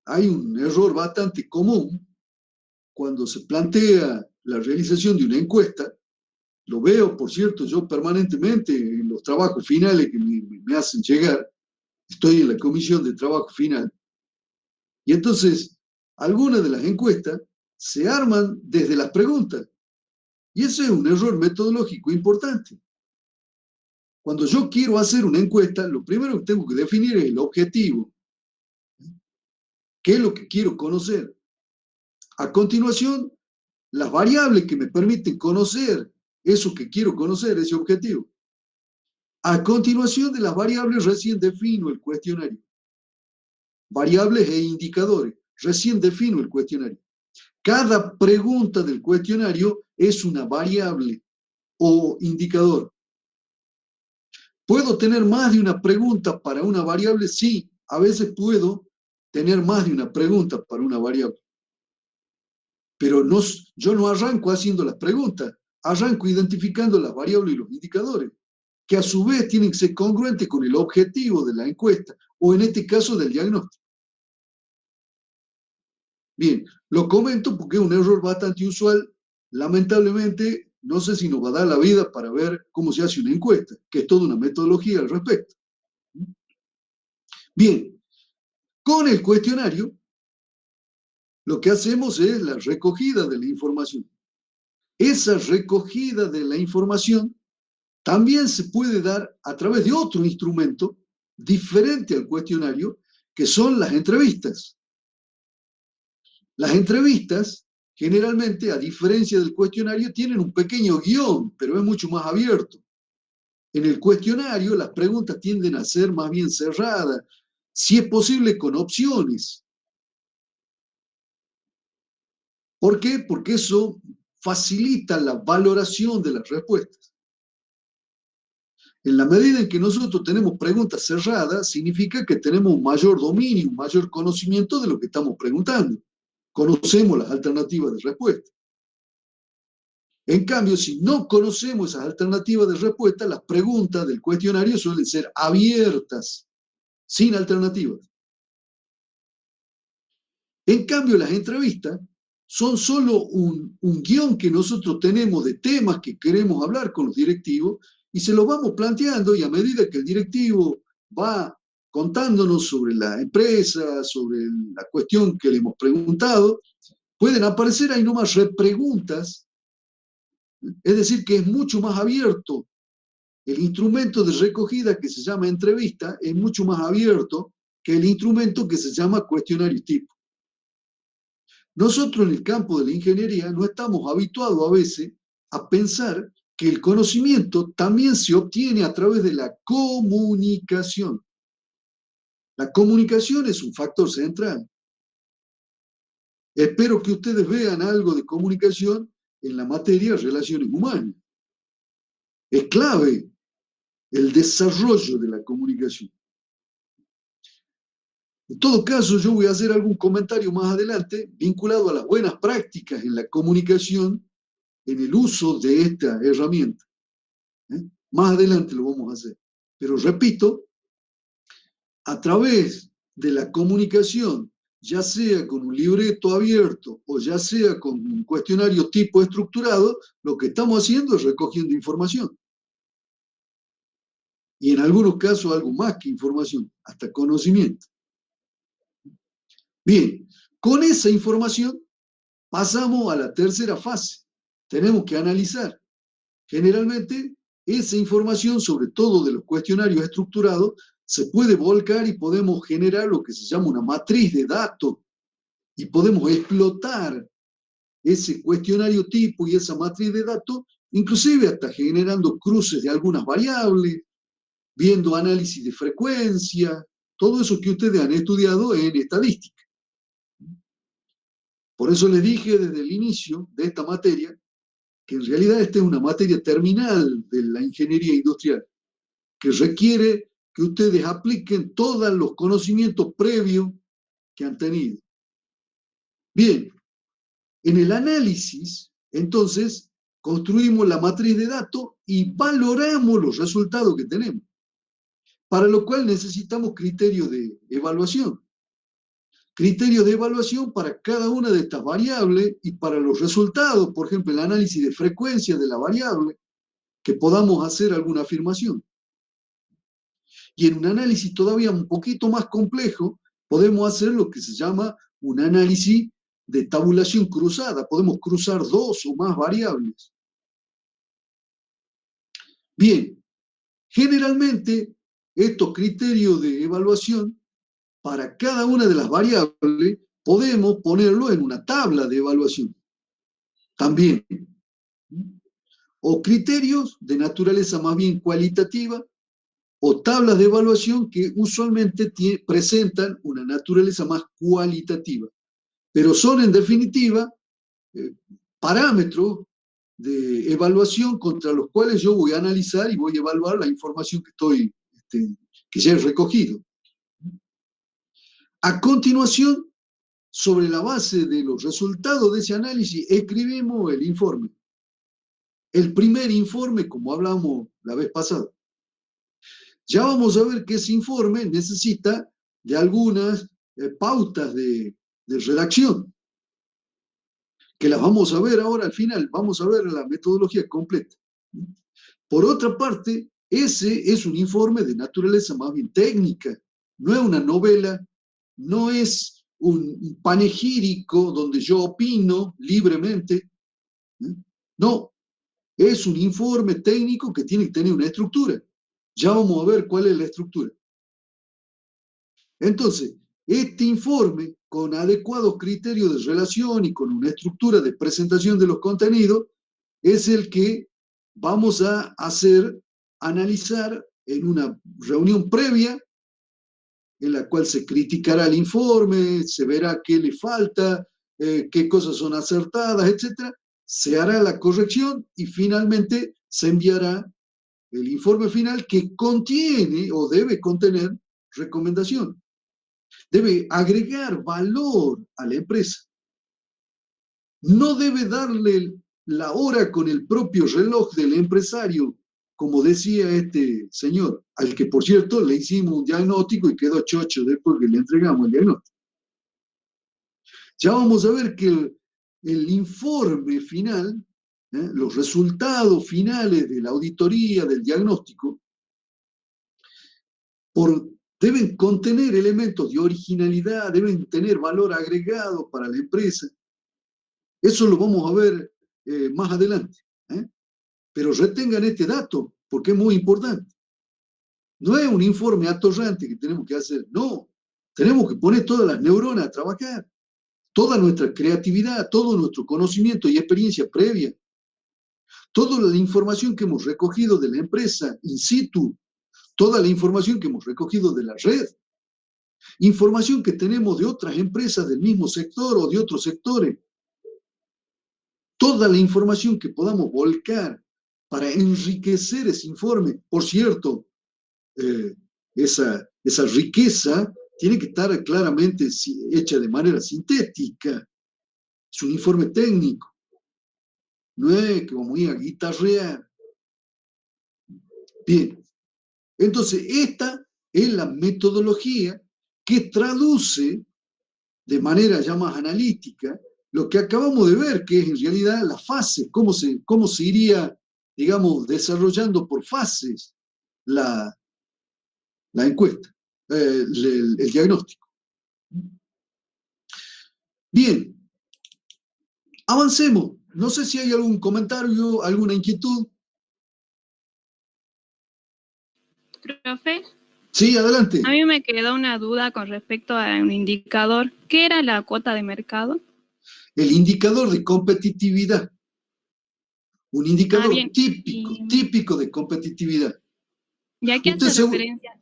hay un error bastante común cuando se plantea la realización de una encuesta. Lo veo, por cierto, yo permanentemente en los trabajos finales que me hacen llegar. Estoy en la comisión de trabajo final. Y entonces, algunas de las encuestas se arman desde las preguntas. Y eso es un error metodológico importante. Cuando yo quiero hacer una encuesta, lo primero que tengo que definir es el objetivo. ¿Qué es lo que quiero conocer? A continuación, las variables que me permiten conocer eso que quiero conocer, ese objetivo. A continuación de las variables, recién defino el cuestionario. Variables e indicadores, recién defino el cuestionario. Cada pregunta del cuestionario es una variable o indicador. ¿Puedo tener más de una pregunta para una variable? Sí, a veces puedo tener más de una pregunta para una variable. Pero no, yo no arranco haciendo las preguntas, arranco identificando las variables y los indicadores, que a su vez tienen que ser congruentes con el objetivo de la encuesta, o en este caso del diagnóstico. Bien, lo comento porque es un error bastante usual. Lamentablemente, no sé si nos va a dar la vida para ver cómo se hace una encuesta, que es toda una metodología al respecto. Bien, con el cuestionario, lo que hacemos es la recogida de la información. Esa recogida de la información también se puede dar a través de otro instrumento diferente al cuestionario, que son las entrevistas. Las entrevistas, generalmente, a diferencia del cuestionario, tienen un pequeño guión, pero es mucho más abierto. En el cuestionario, las preguntas tienden a ser más bien cerradas, si es posible con opciones. ¿Por qué? Porque eso facilita la valoración de las respuestas. En la medida en que nosotros tenemos preguntas cerradas, significa que tenemos un mayor dominio, un mayor conocimiento de lo que estamos preguntando. Conocemos las alternativas de respuesta. En cambio, si no conocemos esas alternativas de respuesta, las preguntas del cuestionario suelen ser abiertas, sin alternativas. En cambio, las entrevistas son solo un guión que nosotros tenemos de temas que queremos hablar con los directivos y se los vamos planteando, y a medida que el directivo va contándonos sobre la empresa, sobre la cuestión que le hemos preguntado, pueden aparecer ahí nomás repreguntas. Es decir, que es mucho más abierto. El instrumento de recogida que se llama entrevista es mucho más abierto que el instrumento que se llama cuestionario tipo. Nosotros en el campo de la ingeniería no estamos habituados a veces a pensar que el conocimiento también se obtiene a través de la comunicación. La comunicación es un factor central. Espero que ustedes vean algo de comunicación en la materia de relaciones humanas. Es clave el desarrollo de la comunicación. En todo caso, yo voy a hacer algún comentario más adelante vinculado a las buenas prácticas en la comunicación, en el uso de esta herramienta. Más adelante lo vamos a hacer. Pero repito, a través de la comunicación, ya sea con un libreto abierto o ya sea con un cuestionario tipo estructurado, lo que estamos haciendo es recogiendo información. Y en algunos casos algo más que información, hasta conocimiento. Bien, con esa información pasamos a la tercera fase. Tenemos que analizar. Generalmente, esa información, sobre todo de los cuestionarios estructurados, se puede volcar y podemos generar lo que se llama una matriz de datos. Y podemos explotar ese cuestionario tipo y esa matriz de datos, inclusive hasta generando cruces de algunas variables, viendo análisis de frecuencia, todo eso que ustedes han estudiado en estadística. Por eso les dije desde el inicio de esta materia que en realidad esta es una materia terminal de la ingeniería industrial, que requiere que ustedes apliquen todos los conocimientos previos que han tenido. Bien, en el análisis, entonces, construimos la matriz de datos y valoramos los resultados que tenemos, para lo cual necesitamos criterios de evaluación. Criterios de evaluación para cada una de estas variables y para los resultados, por ejemplo, el análisis de frecuencia de la variable, que podamos hacer alguna afirmación. Y en un análisis todavía un poquito más complejo, podemos hacer lo que se llama un análisis de tabulación cruzada. Podemos cruzar dos o más variables. Bien, generalmente estos criterios de evaluación, para cada una de las variables, podemos ponerlo en una tabla de evaluación. También. O criterios de naturaleza más bien cualitativa, o tablas de evaluación que usualmente presentan una naturaleza más cualitativa. Pero son, en definitiva, parámetros de evaluación contra los cuales yo voy a analizar y voy a evaluar la información que ya he recogido. A continuación, sobre la base de los resultados de ese análisis, escribimos el informe. El primer informe, como hablamos la vez pasada. Ya vamos a ver que ese informe necesita de algunas pautas de redacción, que las vamos a ver ahora al final, vamos a ver la metodología completa. Por otra parte, ese es un informe de naturaleza más bien técnica, no es una novela, no es un panegírico donde yo opino libremente, no, es un informe técnico que tiene que tener una estructura. Ya vamos a ver cuál es la estructura. Entonces, Este informe, con adecuados criterios de relación y con una estructura de presentación de los contenidos, es el que vamos a analizar en una reunión previa, en la cual se criticará el informe, se verá qué le falta, qué cosas son acertadas, etc. Se hará la corrección y finalmente se enviará el informe final que contiene o debe contener recomendación. Debe agregar valor a la empresa. No debe darle la hora con el propio reloj del empresario, como decía este señor, al que por cierto le hicimos un diagnóstico y quedó chocho después que le entregamos el diagnóstico. Ya vamos a ver que el informe final, los resultados finales de la auditoría, del diagnóstico, deben contener elementos de originalidad, deben tener valor agregado para la empresa. Eso lo vamos a ver más adelante. Pero retengan este dato, porque es muy importante. No es un informe atorrante que tenemos que hacer, no. Tenemos que poner todas las neuronas a trabajar, toda nuestra creatividad, todo nuestro conocimiento y experiencia previa, toda la información que hemos recogido de la empresa in situ, toda la información que hemos recogido de la red, información que tenemos de otras empresas del mismo sector o de otros sectores, toda la información que podamos volcar para enriquecer ese informe. Por cierto, esa riqueza tiene que estar claramente hecha de manera sintética. Es un informe técnico. No es que vamos a ir a guitarrear. Bien. Entonces, esta es la metodología que traduce de manera ya más analítica lo que acabamos de ver, que es en realidad la fase, cómo se iría, digamos, desarrollando por fases la encuesta, el diagnóstico. Bien, avancemos. No sé si hay algún comentario, alguna inquietud. Profe. Sí, adelante. A mí me quedó una duda con respecto a un indicador. ¿Qué era la cuota de mercado? El indicador de competitividad. Un indicador típico de competitividad. ¿Y a qué hace referencia?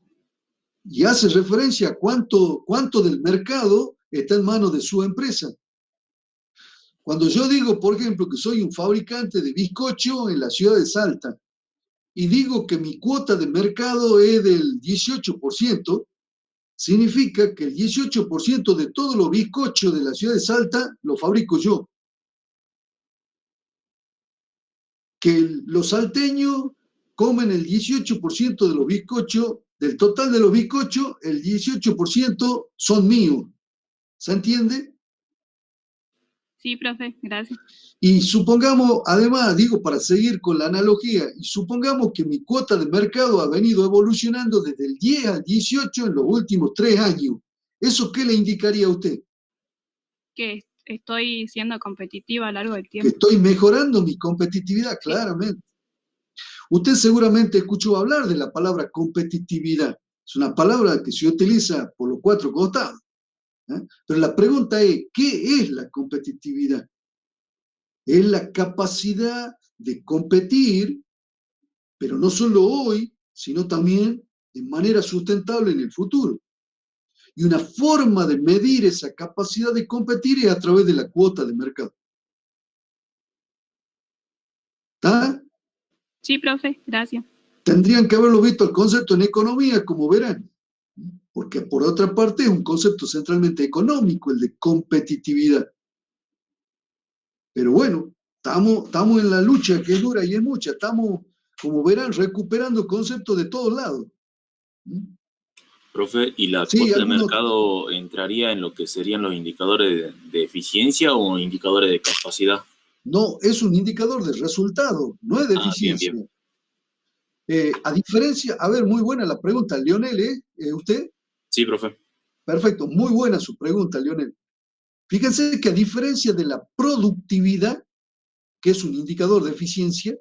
Y hace referencia a cuánto del mercado está en manos de su empresa. Cuando yo digo, por ejemplo, que soy un fabricante de bizcocho en la ciudad de Salta y digo que mi cuota de mercado es del 18%, significa que el 18% de todos los bizcochos de la ciudad de Salta lo fabrico yo. Que los salteños comen el 18% de los bizcochos, del total de los bizcochos, el 18% son míos. ¿Se entiende? Sí, profe, gracias. Y supongamos, además, digo, para seguir con la analogía, y supongamos que mi cuota de mercado ha venido evolucionando desde el 10 al 18 en los últimos 3 años. ¿Eso qué le indicaría a usted? Que estoy siendo competitiva a lo largo del tiempo. Que estoy mejorando mi competitividad, claramente. Usted seguramente escuchó hablar de la palabra competitividad. Es una palabra que se utiliza por los 4 costados. Pero la pregunta es, ¿qué es la competitividad? Es la capacidad de competir, pero no solo hoy, sino también de manera sustentable en el futuro. Y una forma de medir esa capacidad de competir es a través de la cuota de mercado. ¿Está? Sí, profe, gracias. Tendrían que haberlo visto el concepto en economía, como verán. Porque por otra parte es un concepto centralmente económico, el de competitividad. Pero bueno, estamos en la lucha que es dura y es mucha. Estamos, como verán, recuperando conceptos de todos lados. Profe, ¿y la cuota de mercado entraría en lo que serían los indicadores de eficiencia o indicadores de capacidad? No, es un indicador de resultado, no es de eficiencia. Bien, bien. A diferencia, a ver, muy buena la pregunta, Lionel, ¿usted? Sí, profe. Perfecto, muy buena su pregunta, Lionel. Fíjense que a diferencia de la productividad, que es un indicador de eficiencia,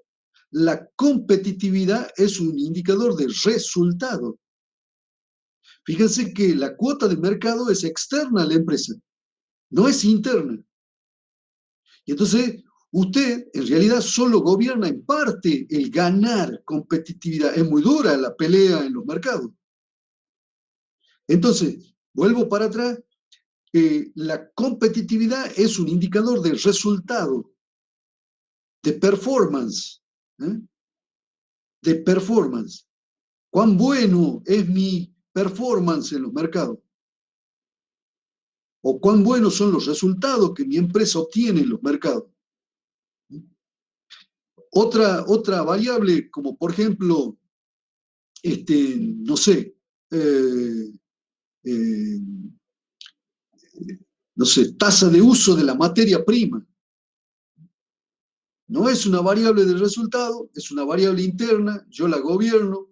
la competitividad es un indicador de resultado. Fíjense que la cuota de mercado es externa a la empresa, no es interna. Y entonces, usted en realidad solo gobierna en parte el ganar competitividad. Es muy dura la pelea en los mercados. Entonces, vuelvo para atrás, la competitividad es un indicador de resultado, de performance, ¿eh? De performance. ¿Cuán bueno es mi performance en los mercados? ¿O cuán buenos son los resultados que mi empresa obtiene en los mercados? Otra variable, como por ejemplo, no sé, eh, eh, no sé, tasa de uso de la materia prima. No es una variable de resultado, es una variable interna, yo la gobierno.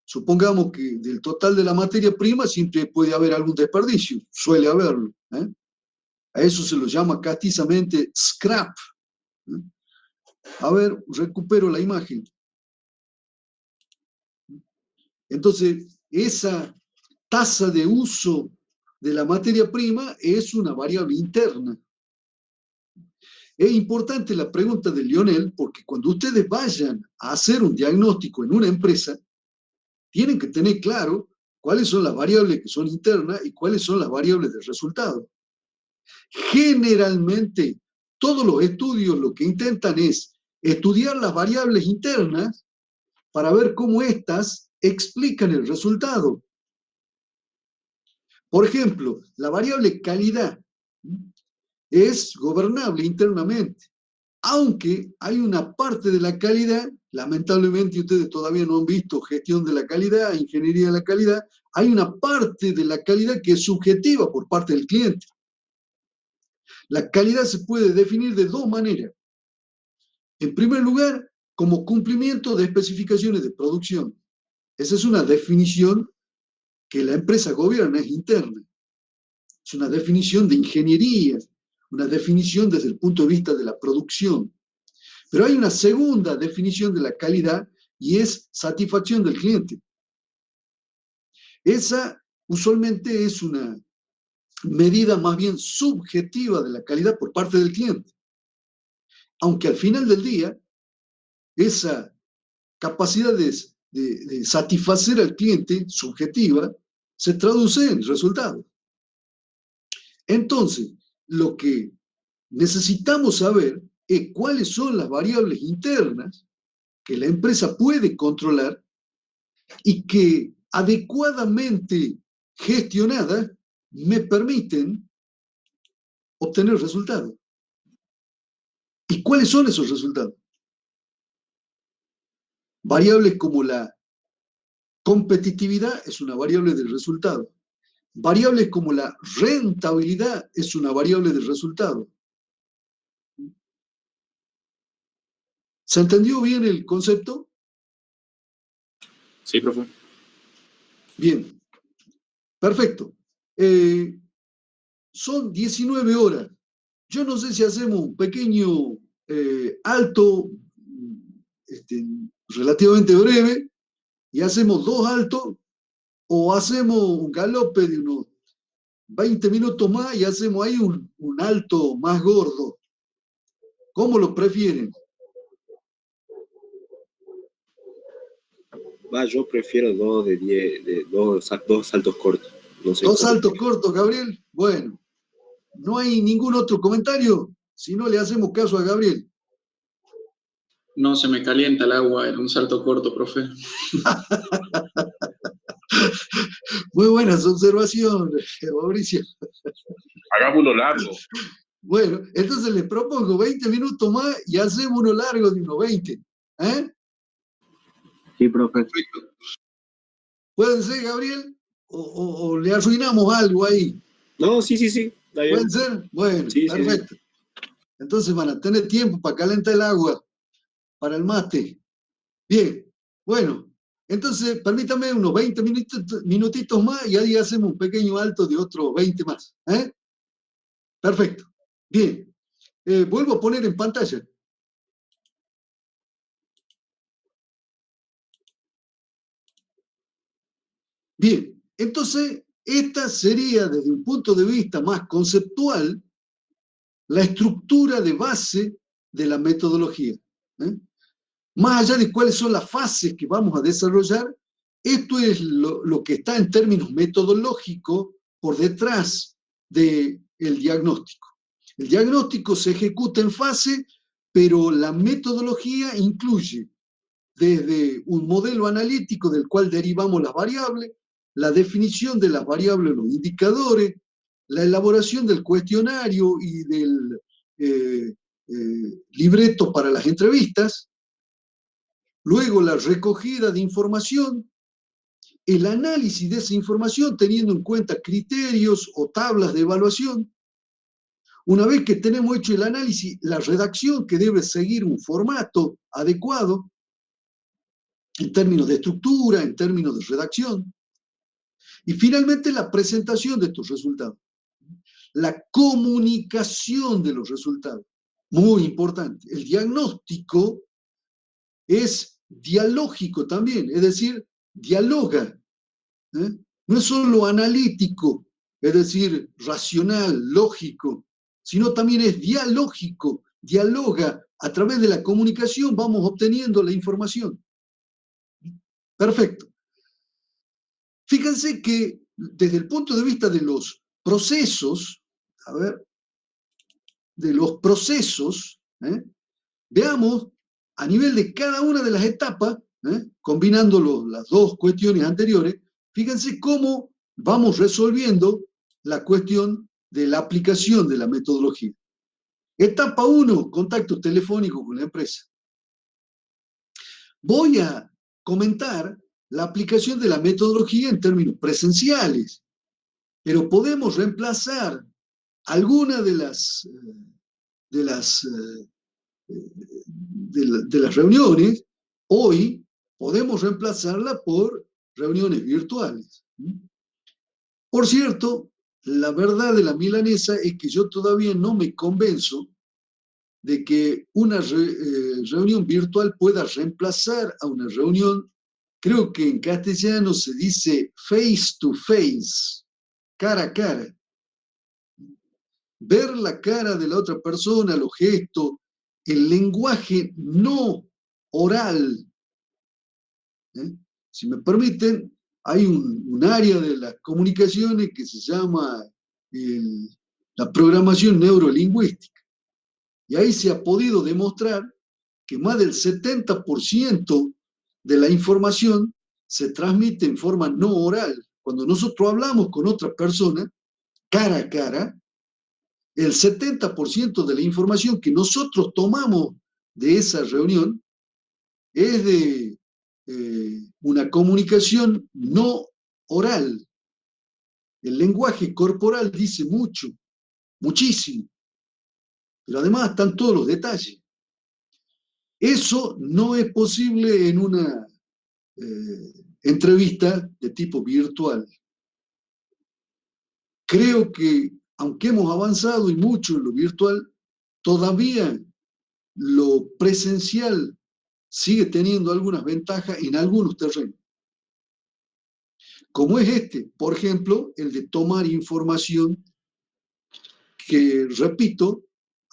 Supongamos que del total de la materia prima siempre puede haber algún desperdicio, suele haberlo. A eso se lo llama castizamente scrap. A ver, recupero la imagen. Entonces, esa tasa de uso de la materia prima es una variable interna. Es importante la pregunta de Lionel porque cuando ustedes vayan a hacer un diagnóstico en una empresa, tienen que tener claro cuáles son las variables que son internas y cuáles son las variables de resultado. Generalmente, todos los estudios lo que intentan es estudiar las variables internas para ver cómo éstas explican el resultado. Por ejemplo, la variable calidad es gobernable internamente, aunque hay una parte de la calidad, lamentablemente ustedes todavía no han visto gestión de la calidad, ingeniería de la calidad, hay una parte de la calidad que es subjetiva por parte del cliente. La calidad se puede definir de dos maneras. En primer lugar, como cumplimiento de especificaciones de producción. Esa es una definición que la empresa gobierna, es interna. Es una definición de ingeniería, una definición desde el punto de vista de la producción. Pero hay una segunda definición de la calidad y es satisfacción del cliente. Esa usualmente es una medida más bien subjetiva de la calidad por parte del cliente. Aunque al final del día, esa capacidad de satisfacer al cliente subjetiva se traduce en resultados. Entonces, lo que necesitamos saber es cuáles son las variables internas que la empresa puede controlar y que adecuadamente gestionadas me permiten obtener resultados. ¿Y cuáles son esos resultados? Variables como la competitividad es una variable del resultado. Variables como la rentabilidad es una variable del resultado. ¿Se entendió bien el concepto? Sí, profe. Bien, perfecto. Son 19 horas. Yo no sé si hacemos un pequeño alto relativamente breve y hacemos 2 altos o hacemos un galope de unos 20 minutos más y hacemos ahí un alto más gordo. ¿Cómo lo prefieren? Yo prefiero dos saltos cortos. No sé 2 saltos cortos, Gabriel. Bueno, ¿no hay ningún otro comentario? Si no, le hacemos caso a Gabriel. No se me calienta el agua en un salto corto, profe. Muy buenas observaciones, Mauricio. Hagámoslo largo. Bueno, entonces les propongo 20 minutos más y hacemos uno largo de unos 20. ¿Eh? Sí, profe. ¿Pueden ser, Gabriel? ¿O le arruinamos algo ahí? No, sí. Está bien. ¿Pueden ser? Bueno, Sí, perfecto. Sí. Entonces van a tener tiempo para calentar el agua, para el mate. Bien, bueno. Entonces, permítame unos 20 minutitos más y ahí hacemos un pequeño alto de otros 20 más. ¿Eh? Perfecto. Bien. Vuelvo a poner en pantalla. Bien. Entonces, esta sería, desde un punto de vista más conceptual, la estructura de base de la metodología. Más allá de cuáles son las fases que vamos a desarrollar, esto es lo que está en términos metodológicos por detrás del diagnóstico. El diagnóstico se ejecuta en fase, pero la metodología incluye desde un modelo analítico del cual derivamos las variables, la definición de las variables, los indicadores, la elaboración del cuestionario y del libreto para las entrevistas, luego la recogida de información, el análisis de esa información teniendo en cuenta criterios o tablas de evaluación. Una vez que tenemos hecho el análisis, la redacción que debe seguir un formato adecuado, en términos de estructura, en términos de redacción. Y finalmente la presentación de estos resultados. La comunicación de los resultados. Muy importante. El diagnóstico es dialógico también, es decir, dialoga. No es solo analítico, es decir, racional, lógico, sino también es dialógico, dialoga. A través de la comunicación vamos obteniendo la información. Perfecto. Fíjense que desde el punto de vista de los procesos, veamos a nivel de cada una de las etapas, combinando las dos cuestiones anteriores, fíjense cómo vamos resolviendo la cuestión de la aplicación de la metodología. Etapa 1, contacto telefónico con la empresa. Voy a comentar la aplicación de la metodología en términos presenciales, pero podemos reemplazar alguna de las reuniones. Hoy podemos reemplazarla por reuniones virtuales. Por cierto, la verdad de la milanesa es que yo todavía no me convenzo de que una reunión virtual pueda reemplazar a una reunión. Creo que en castellano se dice face to face, cara a cara. Ver la cara de la otra persona, los gestos, el lenguaje no oral. Si me permiten, hay un área de las comunicaciones que se llama la programación neurolingüística. Y ahí se ha podido demostrar que más del 70% de la información se transmite en forma no oral. Cuando nosotros hablamos con otra persona, cara a cara, el 70% de la información que nosotros tomamos de esa reunión es de una comunicación no oral. El lenguaje corporal dice mucho, muchísimo, pero además están todos los detalles. Eso no es posible en una entrevista de tipo virtual. Creo que, aunque hemos avanzado y mucho en lo virtual, todavía lo presencial sigue teniendo algunas ventajas en algunos terrenos. Como es este, por ejemplo, el de tomar información que, repito,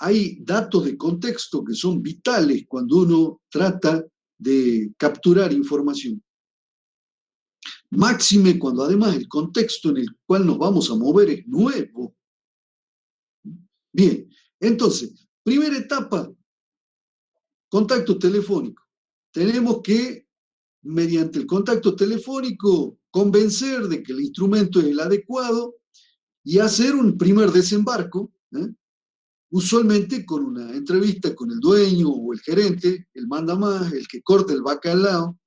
hay datos de contexto que son vitales cuando uno trata de capturar información. Máxime cuando además el contexto en el cual nos vamos a mover es nuevo. Bien, entonces, primera etapa, contacto telefónico. Tenemos que, mediante el contacto telefónico, convencer de que el instrumento es el adecuado y hacer un primer desembarco, usualmente con una entrevista con el dueño o el gerente, el mandamás, el que corta el bacalao.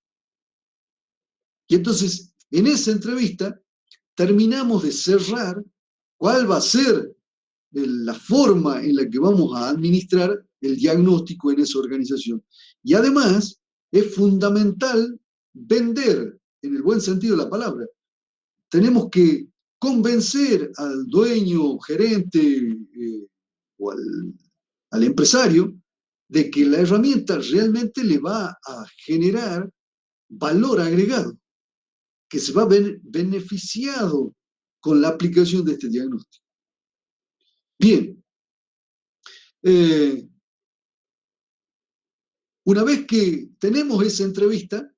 Y entonces, en esa entrevista, terminamos de cerrar cuál va a ser la forma en la que vamos a administrar el diagnóstico en esa organización. Y además, es fundamental vender, en el buen sentido de la palabra. Tenemos que convencer al dueño, gerente o al empresario de que la herramienta realmente le va a generar valor agregado, que se va a ver beneficiado con la aplicación de este diagnóstico. Bien, una vez que tenemos esa entrevista,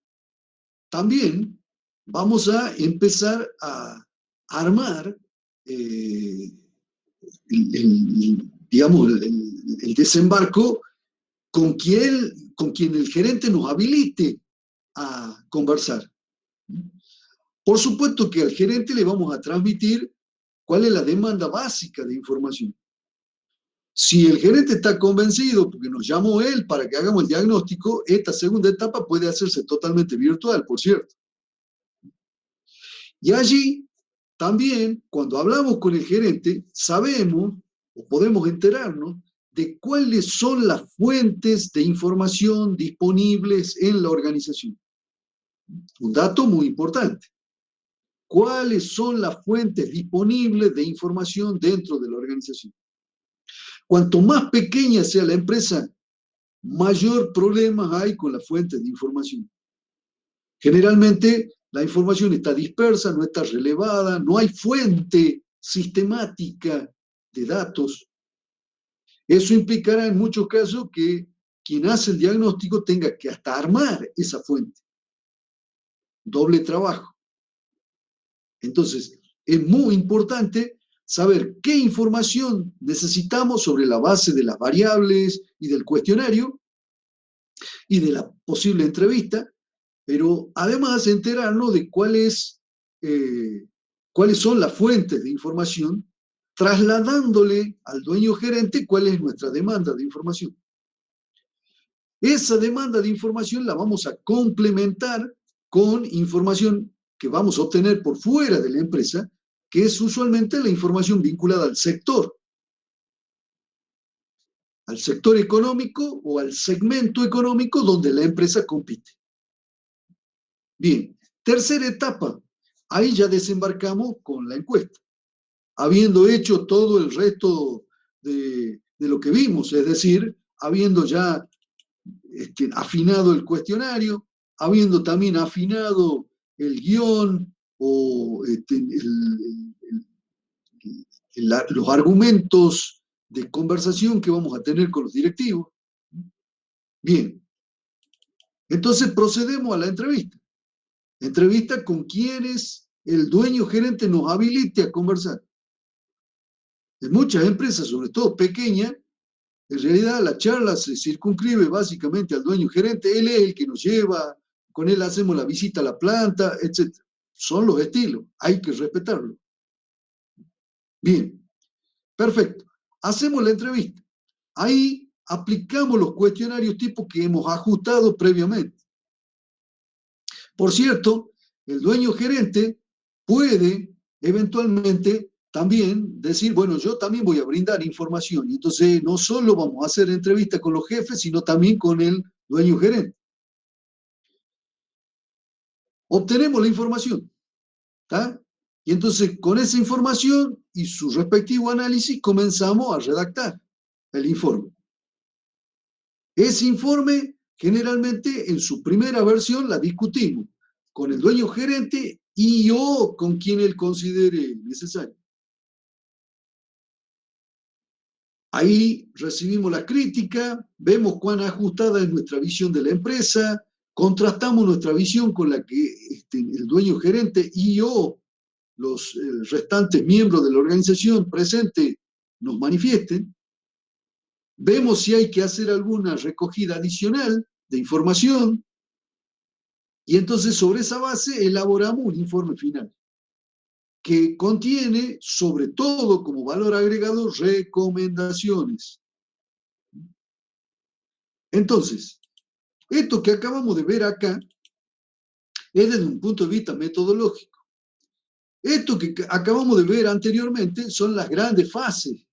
también vamos a empezar a armar digamos, el desembarco con quien el gerente nos habilite a conversar. Por supuesto que al gerente le vamos a transmitir cuál es la demanda básica de información. Si el gerente está convencido, porque nos llamó él para que hagamos el diagnóstico, esta segunda etapa puede hacerse totalmente virtual, por cierto. Y allí también, cuando hablamos con el gerente, sabemos o podemos enterarnos de cuáles son las fuentes de información disponibles en la organización. Un dato muy importante. ¿Cuáles son las fuentes disponibles de información dentro de la organización? Cuanto más pequeña sea la empresa, mayor problemas hay con las fuentes de información. Generalmente, la información está dispersa, no está relevada, no hay fuente sistemática de datos. Eso implicará en muchos casos que quien hace el diagnóstico tenga que hasta armar esa fuente. Doble trabajo. Entonces, es muy importante saber qué información necesitamos sobre la base de las variables y del cuestionario y de la posible entrevista, pero además enterarnos de cuáles son las fuentes de información, trasladándole al dueño gerente cuál es nuestra demanda de información. Esa demanda de información la vamos a complementar con información que vamos a obtener por fuera de la empresa, que es usualmente la información vinculada al sector económico o al segmento económico donde la empresa compite. Bien, tercera etapa, ahí ya desembarcamos con la encuesta, habiendo hecho todo el resto de lo que vimos, es decir, habiendo ya afinado el cuestionario, habiendo también afinado el guión o los argumentos de conversación que vamos a tener con los directivos. Bien, entonces procedemos a la entrevista. Entrevista con quienes el dueño gerente nos habilite a conversar. En muchas empresas, sobre todo pequeñas, en realidad la charla se circunscribe básicamente al dueño gerente. Él es el que nos lleva, con él hacemos la visita a la planta, etc. Son los estilos, hay que respetarlo. Bien, perfecto. Hacemos la entrevista. Ahí aplicamos los cuestionarios tipo que hemos ajustado previamente. Por cierto, el dueño gerente puede eventualmente también decir, bueno, yo también voy a brindar información. Y entonces no solo vamos a hacer entrevistas con los jefes, sino también con el dueño gerente. Obtenemos la información, ¿tá? Y entonces con esa información y su respectivo análisis comenzamos a redactar el informe. Ese informe, generalmente, en su primera versión la discutimos con el dueño gerente y o con quien él considere necesario. Ahí recibimos la crítica, vemos cuán ajustada es nuestra visión de la empresa, contrastamos nuestra visión con la que el dueño gerente y o los restantes miembros de la organización presente nos manifiesten. Vemos si hay que hacer alguna recogida adicional de información y entonces sobre esa base elaboramos un informe final que contiene, sobre todo como valor agregado, recomendaciones. Entonces, esto que acabamos de ver acá es desde un punto de vista metodológico. Esto que acabamos de ver anteriormente son las grandes fases,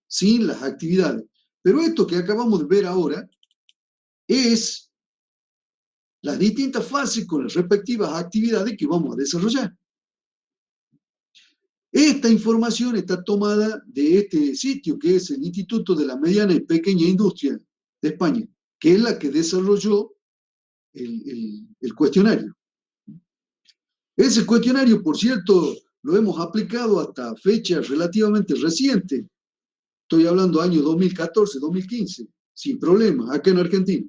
sin las actividades. Pero esto que acabamos de ver ahora es las distintas fases con las respectivas actividades que vamos a desarrollar. Esta información está tomada de este sitio, que es el Instituto de la Mediana y Pequeña Industria de España, que es la que desarrolló el cuestionario. Ese cuestionario, por cierto, lo hemos aplicado hasta fechas relativamente recientes. Estoy hablando año 2014, 2015, sin problema, acá en Argentina.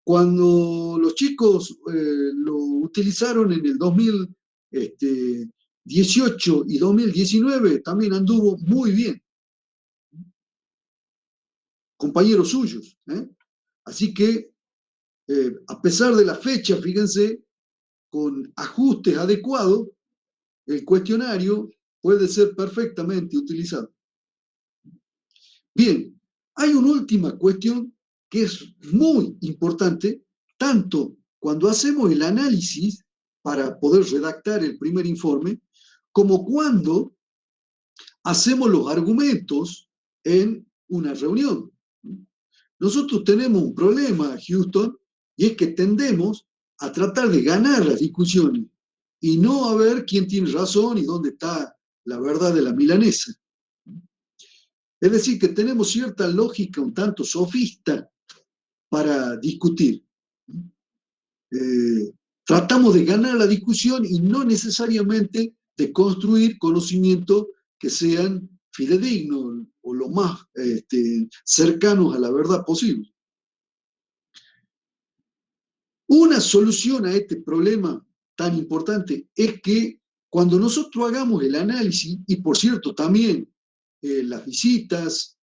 Cuando los chicos lo utilizaron en el 2018 y 2019, también anduvo muy bien. Compañeros suyos. Así que, a pesar de la fecha, fíjense, con ajustes adecuados, el cuestionario puede ser perfectamente utilizado. Bien, hay una última cuestión que es muy importante, tanto cuando hacemos el análisis para poder redactar el primer informe, como cuando hacemos los argumentos en una reunión. Nosotros tenemos un problema, Houston, y es que tendemos a tratar de ganar las discusiones y no a ver quién tiene razón y dónde está la verdad de la milanesa. Es decir, que tenemos cierta lógica un tanto sofista para discutir. Tratamos de ganar la discusión y no necesariamente de construir conocimientos que sean fidedignos o lo más cercanos a la verdad posible. Una solución a este problema tan importante es que cuando nosotros hagamos el análisis, y por cierto también las visitas,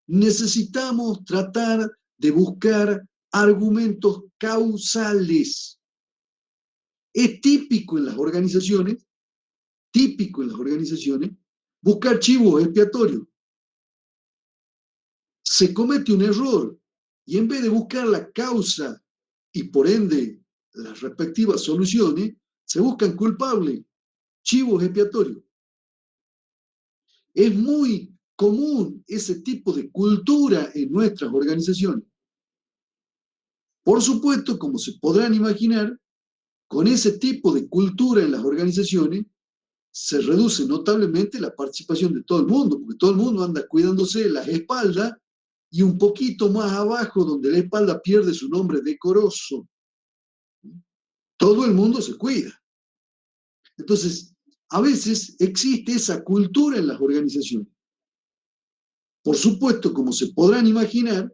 necesitamos tratar de buscar argumentos causales. Es típico en las organizaciones, buscar chivos expiatorios. Se comete un error y en vez de buscar la causa y por ende las respectivas soluciones, se buscan culpables, chivos expiatorios. Es muy común ese tipo de cultura en nuestras organizaciones. Por supuesto, como se podrán imaginar, con ese tipo de cultura en las organizaciones se reduce notablemente la participación de todo el mundo, porque todo el mundo anda cuidándose las espaldas y un poquito más abajo, donde la espalda pierde su nombre decoroso. Todo el mundo se cuida. Entonces, a veces existe esa cultura en las organizaciones. Por supuesto, como se podrán imaginar,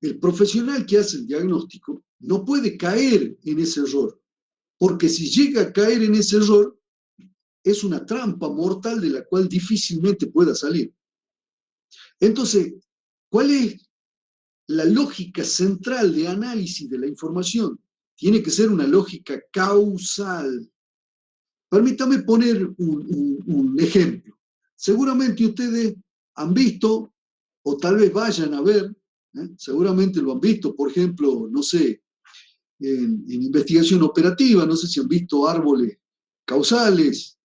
el profesional que hace el diagnóstico no puede caer en ese error, porque si llega a caer en ese error, es una trampa mortal de la cual difícilmente pueda salir. Entonces, ¿cuál es la lógica central de análisis de la información? Tiene que ser una lógica causal. Permítame poner un ejemplo. Seguramente ustedes han visto, o tal vez vayan a ver, seguramente lo han visto, por ejemplo, no sé, en investigación operativa, no sé si han visto árboles causales.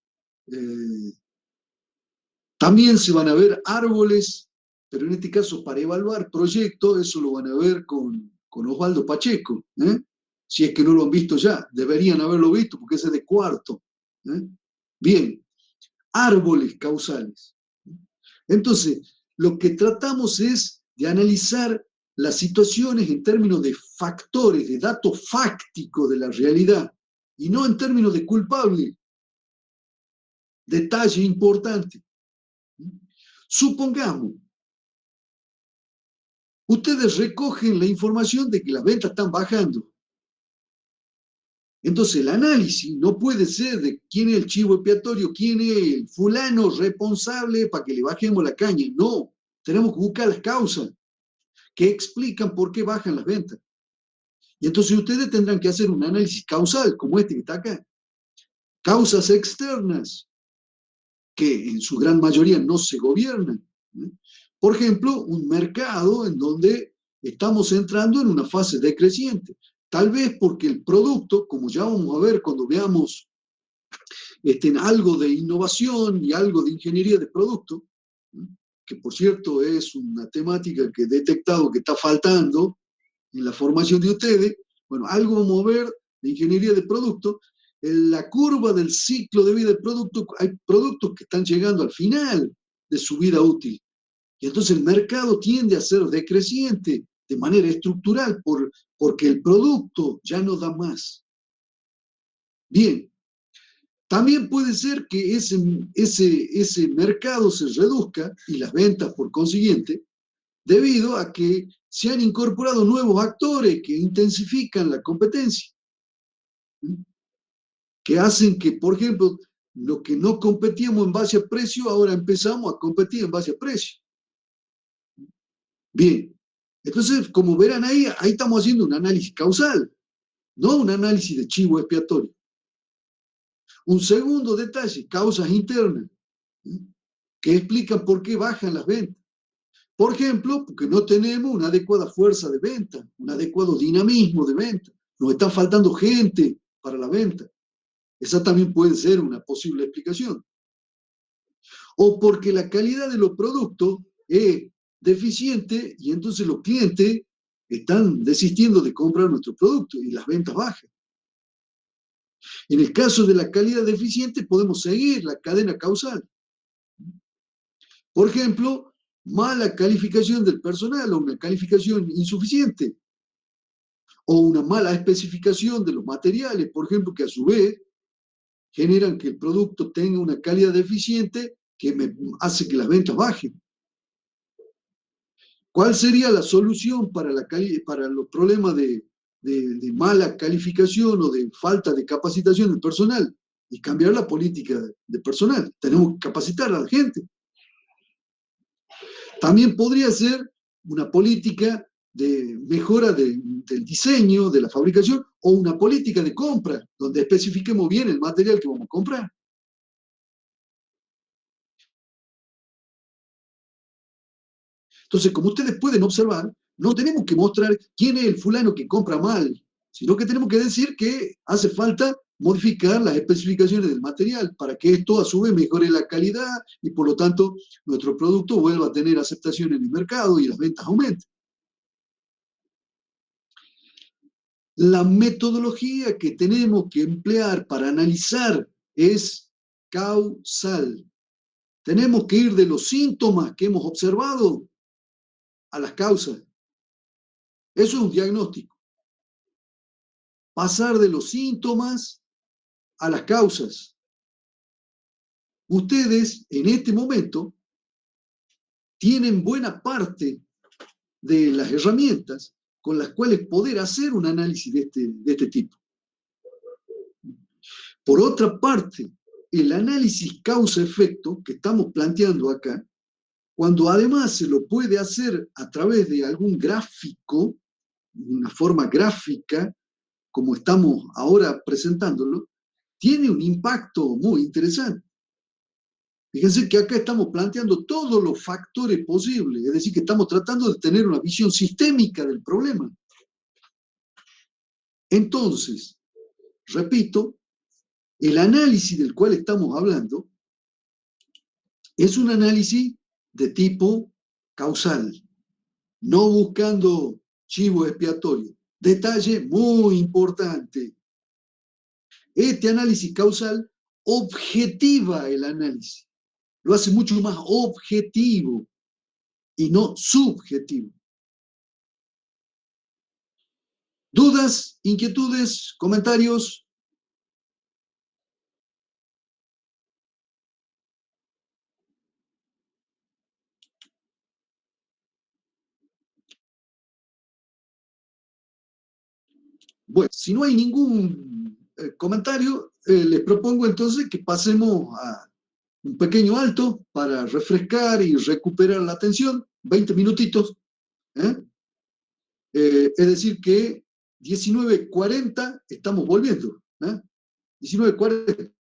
También se van a ver árboles, pero en este caso para evaluar proyectos, eso lo van a ver con Osvaldo Pacheco. Si es que no lo han visto ya, deberían haberlo visto porque ese es de cuarto. Bien, árboles causales. Entonces, lo que tratamos es de analizar las situaciones en términos de factores, de datos fácticos de la realidad, y no en términos de culpable. Detalle importante. Supongamos, ustedes recogen la información de que las ventas están bajando. Entonces el análisis no puede ser de quién es el chivo expiatorio, quién es el fulano responsable para que le bajemos la caña. No, tenemos que buscar las causas que explican por qué bajan las ventas. Y entonces ustedes tendrán que hacer un análisis causal, como este que está acá. Causas externas, que en su gran mayoría no se gobiernan. Por ejemplo, un mercado en donde estamos entrando en una fase decreciente. Tal vez porque el producto, como ya vamos a ver cuando veamos algo de innovación y algo de ingeniería de producto, que por cierto es una temática que he detectado que está faltando en la formación de ustedes, bueno, algo vamos a ver de ingeniería de producto. En la curva del ciclo de vida del producto, hay productos que están llegando al final de su vida útil. Y entonces el mercado tiende a ser decreciente de manera estructural porque el producto ya no da más. Bien, también puede ser que ese mercado se reduzca y las ventas por consiguiente, debido a que se han incorporado nuevos actores que intensifican la competencia, que hacen que, por ejemplo, lo que no competíamos en base a precio, ahora empezamos a competir en base a precio. Bien, entonces, como verán ahí estamos haciendo un análisis causal, no un análisis de chivo expiatorio. Un segundo detalle, causas internas, que explican por qué bajan las ventas. Por ejemplo, porque no tenemos una adecuada fuerza de venta, un adecuado dinamismo de venta. Nos está faltando gente para la venta. Esa también puede ser una posible explicación. O porque la calidad de los productos es deficiente y entonces los clientes están desistiendo de comprar nuestros productos y las ventas bajan. En el caso de la calidad deficiente podemos seguir la cadena causal. Por ejemplo, mala calificación del personal o una calificación insuficiente. O una mala especificación de los materiales, por ejemplo, que a su vez generan que el producto tenga una calidad deficiente que hace que las ventas bajen. ¿Cuál sería la solución para los problemas de mala calificación o de falta de capacitación del personal? Y cambiar la política de personal. Tenemos que capacitar a la gente. También podría ser una política de mejora del diseño, de la fabricación, o una política de compra, donde especifiquemos bien el material que vamos a comprar. Entonces, como ustedes pueden observar, no tenemos que mostrar quién es el fulano que compra mal, sino que tenemos que decir que hace falta modificar las especificaciones del material para que esto a su vez mejore la calidad y por lo tanto nuestro producto vuelva a tener aceptación en el mercado y las ventas aumenten. La metodología que tenemos que emplear para analizar es causal. Tenemos que ir de los síntomas que hemos observado a las causas. Eso es un diagnóstico. Pasar de los síntomas a las causas. Ustedes, en este momento, tienen buena parte de las herramientas con las cuales poder hacer un análisis de este tipo. Por otra parte, el análisis causa-efecto que estamos planteando acá, cuando además se lo puede hacer a través de algún gráfico, una forma gráfica, como estamos ahora presentándolo, tiene un impacto muy interesante. Fíjense que acá estamos planteando todos los factores posibles, es decir, que estamos tratando de tener una visión sistémica del problema. Entonces, repito, el análisis del cual estamos hablando es un análisis de tipo causal, no buscando chivo expiatorio. Detalle muy importante. Este análisis causal objetiva el análisis. Lo hace mucho más objetivo y no subjetivo. ¿Dudas, inquietudes, comentarios? Bueno, si no hay ningún comentario, les propongo entonces que pasemos a un pequeño alto para refrescar y recuperar la atención, 20 minutitos. Es decir que 19:40 estamos volviendo. 19:40.